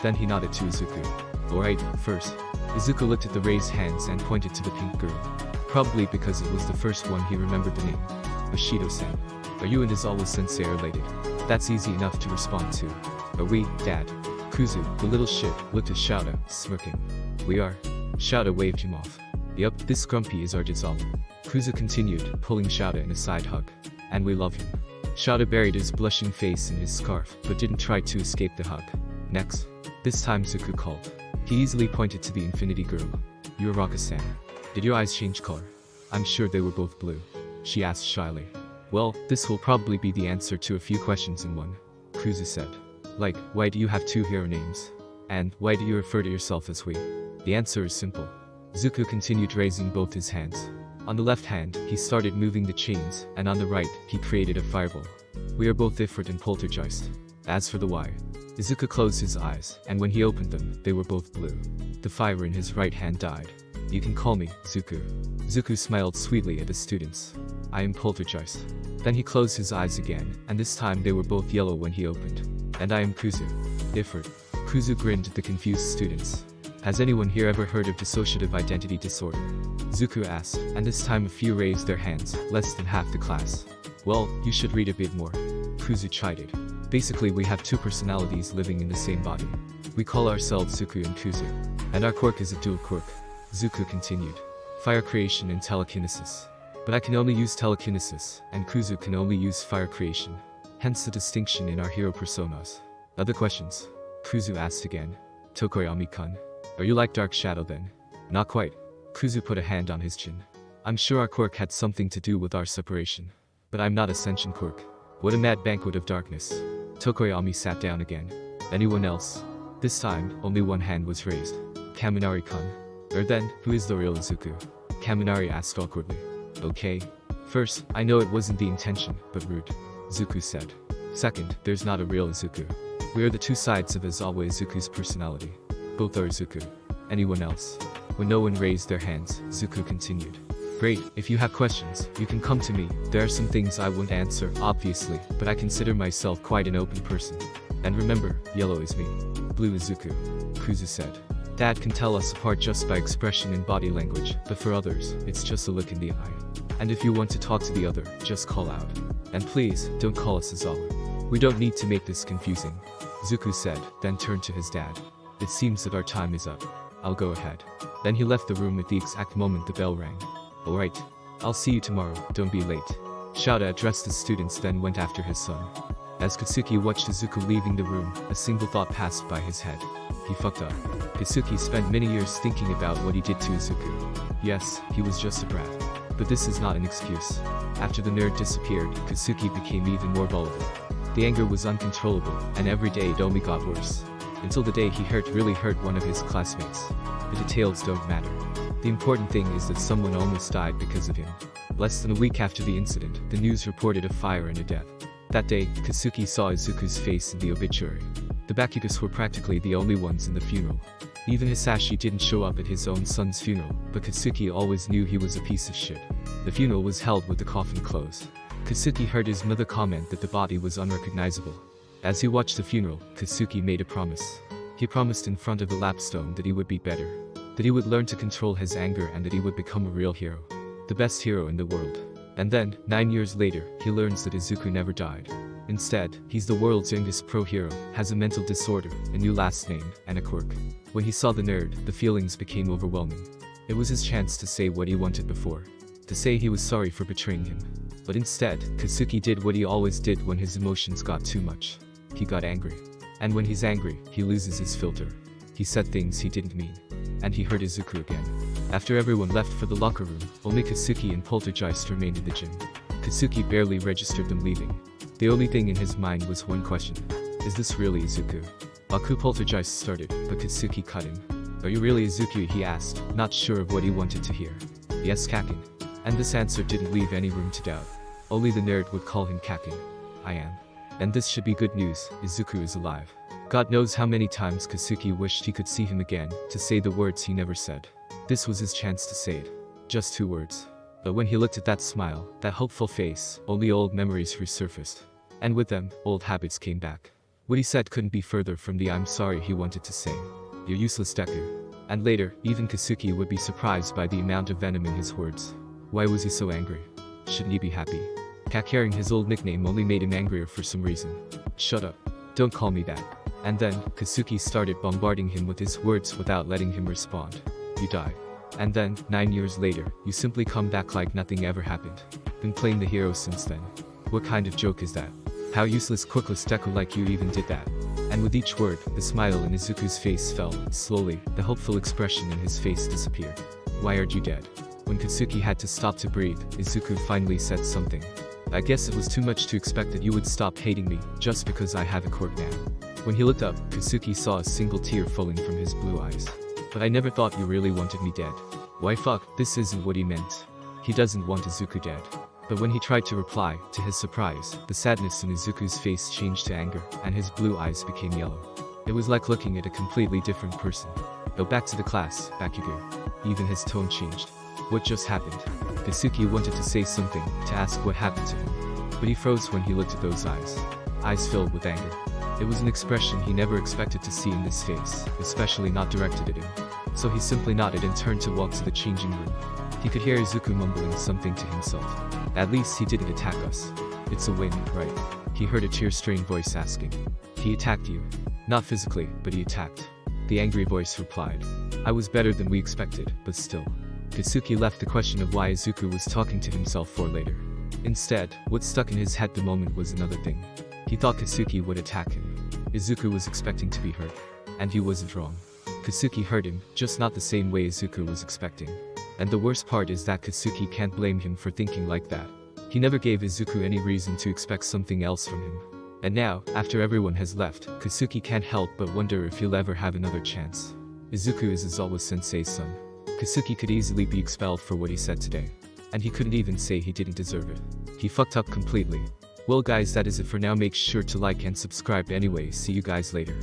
A: Then he nodded to Izuku. Alright, first. Izuku looked at the raised hands and pointed to the pink girl. Probably because it was the first one he remembered the name. Bushido-sen. Are you and Aizawa-sensei related? That's easy enough to respond to. Are we, Dad? Kuzu, the little shit, looked at Shouta, smirking. We are. Shouta waved him off. Yup, this grumpy is our Aizawa. Kuzu continued, pulling Shouta in a side hug. And we love him. Shouta buried his blushing face in his scarf, but didn't try to escape the hug. Next. This time Zuku called. He easily pointed to the Infinity Girl. You're Raka-san. Did your eyes change color? I'm sure they were both blue. She asked shyly. Well, this will probably be the answer to a few questions in one. Kuzu said. Like, why do you have two hero names? And, why do you refer to yourself as we? The answer is simple. Zuku continued raising both his hands. On the left hand, he started moving the chains, and on the right, he created a fireball. We are both Ifrit and Poltergeist. As for the why, Izuku closed his eyes, and when he opened them, they were both blue. The fire in his right hand died. You can call me, Zuku. Zuku smiled sweetly at the students. I am Poltergeist. Then he closed his eyes again, and this time they were both yellow when he opened. And I am Kuzu. Ifrit. Kuzu grinned at the confused students. Has anyone here ever heard of dissociative identity disorder? Zuku asked, and this time a few raised their hands, less than half the class. Well, you should read a bit more. Kuzu chided. Basically we have two personalities living in the same body. We call ourselves Zuku and Kuzu. And our quirk is a dual quirk. Zuku continued. Fire creation and telekinesis. But I can only use telekinesis, and Kuzu can only use fire creation. Hence the distinction in our hero personas. Other questions? Kuzu asked again. Tokoyami-kun. Are you like Dark Shadow then? Not quite. Kuzu put a hand on his chin. I'm sure our quirk had something to do with our separation. But I'm not Ascension quirk. What a mad banquet of darkness. Tokoyami sat down again. Anyone else? This time, only one hand was raised. Kaminari-kun. Then, who is the real Izuku? Kaminari asked awkwardly. Okay. First, I know it wasn't the intention, but rude. Zuku said. Second, there's not a real Izuku. We are the two sides of Aizawa Izuku's personality. Both are Izuku. Anyone else? When no one raised their hands, Zuku continued. Great, if you have questions, you can come to me. There are some things I won't answer, obviously, but I consider myself quite an open person. And remember, yellow is me. Blue is Zuku. Kuzu said. Dad can tell us apart just by expression and body language, but for others, it's just a look in the eye. And if you want to talk to the other, just call out. And please, don't call us Aizawa. We don't need to make this confusing. Zuku said, then turned to his dad. It seems that our time is up. I'll go ahead. Then he left the room at the exact moment the bell rang. Alright. I'll see you tomorrow, don't be late. Shouta addressed the students then went after his son. As Katsuki watched Izuku leaving the room, a single thought passed by his head. He fucked up. Katsuki spent many years thinking about what he did to Izuku. Yes, he was just a brat. But this is not an excuse. After the nerd disappeared, Katsuki became even more vulnerable. The anger was uncontrollable, and every day it only got worse. Until the day he really hurt one of his classmates. The details don't matter. The important thing is that someone almost died because of him. Less than a week after the incident, the news reported a fire and a death. That day, Katsuki saw Izuku's face in the obituary. The Bakugas were practically the only ones in the funeral. Even Hisashi didn't show up at his own son's funeral, but Katsuki always knew he was a piece of shit. The funeral was held with the coffin closed. Katsuki heard his mother comment that the body was unrecognizable. As he watched the funeral, Katsuki made a promise. He promised in front of a lapstone that he would be better. That he would learn to control his anger and that he would become a real hero. The best hero in the world. And then, 9 years later, he learns that Izuku never died. Instead, he's the world's youngest pro hero, has a mental disorder, a new last name, and a quirk. When he saw the nerd, the feelings became overwhelming. It was his chance to say what he wanted before. To say he was sorry for betraying him. But instead, Katsuki did what he always did when his emotions got too much. He got angry. And when he's angry, he loses his filter. He said things he didn't mean. And he hurt Izuku again. After everyone left for the locker room, only Katsuki and Poltergeist remained in the gym. Katsuki barely registered them leaving. The only thing in his mind was one question. Is this really Izuku? Poltergeist started, but Katsuki cut him. Are you really Izuku? He asked, not sure of what he wanted to hear. Yes, Kakin. And this answer didn't leave any room to doubt. Only the nerd would call him Kakin. I am. And this should be good news, Izuku is alive. God knows how many times Katsuki wished he could see him again, to say the words he never said. This was his chance to say it. Just 2 words. But when he looked at that smile, that hopeful face, only old memories resurfaced. And with them, old habits came back. What he said couldn't be further from the "I'm sorry" he wanted to say. "You're useless, Deku." And later, even Kasuki would be surprised by the amount of venom in his words. Why was he so angry? Shouldn't he be happy? Hearing his old nickname only made him angrier for some reason. "Shut up. Don't call me that." And then, Kasuki started bombarding him with his words without letting him respond. "You died. And then, 9 years later, you simply come back like nothing ever happened. Been playing the hero since then. What kind of joke is that? How useless, quirkless Deku like you even did that?" And with each word, the smile in Izuku's face fell. Slowly, the hopeful expression in his face disappeared. "Why aren't you dead?" When Kasuki had to stop to breathe, Izuku finally said something. "I guess it was too much to expect that you would stop hating me, just because I have a quirk now." When he looked up, Kasuki saw a single tear falling from his blue eyes. "But I never thought you really wanted me dead." Why fuck, this isn't what he meant. He doesn't want Izuku dead. But when he tried to reply, to his surprise, the sadness in Izuku's face changed to anger, and his blue eyes became yellow. It was like looking at a completely different person. "Go back to the class, Bakugo." Even his tone changed. What just happened? Kasuki wanted to say something, to ask what happened to him. But he froze when he looked at those eyes. Eyes filled with anger. It was an expression he never expected to see in this face, especially not directed at him. So he simply nodded and turned to walk to the changing room. He could hear Izuku mumbling something to himself. "At least he didn't attack us. It's a win, right?" He heard a tear-strained voice asking. "He attacked you. Not physically, but he attacked." The angry voice replied. "I was better than we expected, but still." Kasuki left the question of why Izuku was talking to himself for later. Instead, what stuck in his head the moment was another thing. He thought Kasuki would attack him. Izuku was expecting to be hurt. And he wasn't wrong. Kasuki hurt him, just not the same way Izuku was expecting. And the worst part is that Kasuki can't blame him for thinking like that. He never gave Izuku any reason to expect something else from him. And now, after everyone has left, Kasuki can't help but wonder if he'll ever have another chance. Izuku is Aizawa Sensei's son. Kasuki could easily be expelled for what he said today. And he couldn't even say he didn't deserve it. He fucked up completely. Well guys, that is it for now. Make sure to like and subscribe anyway. See you guys later.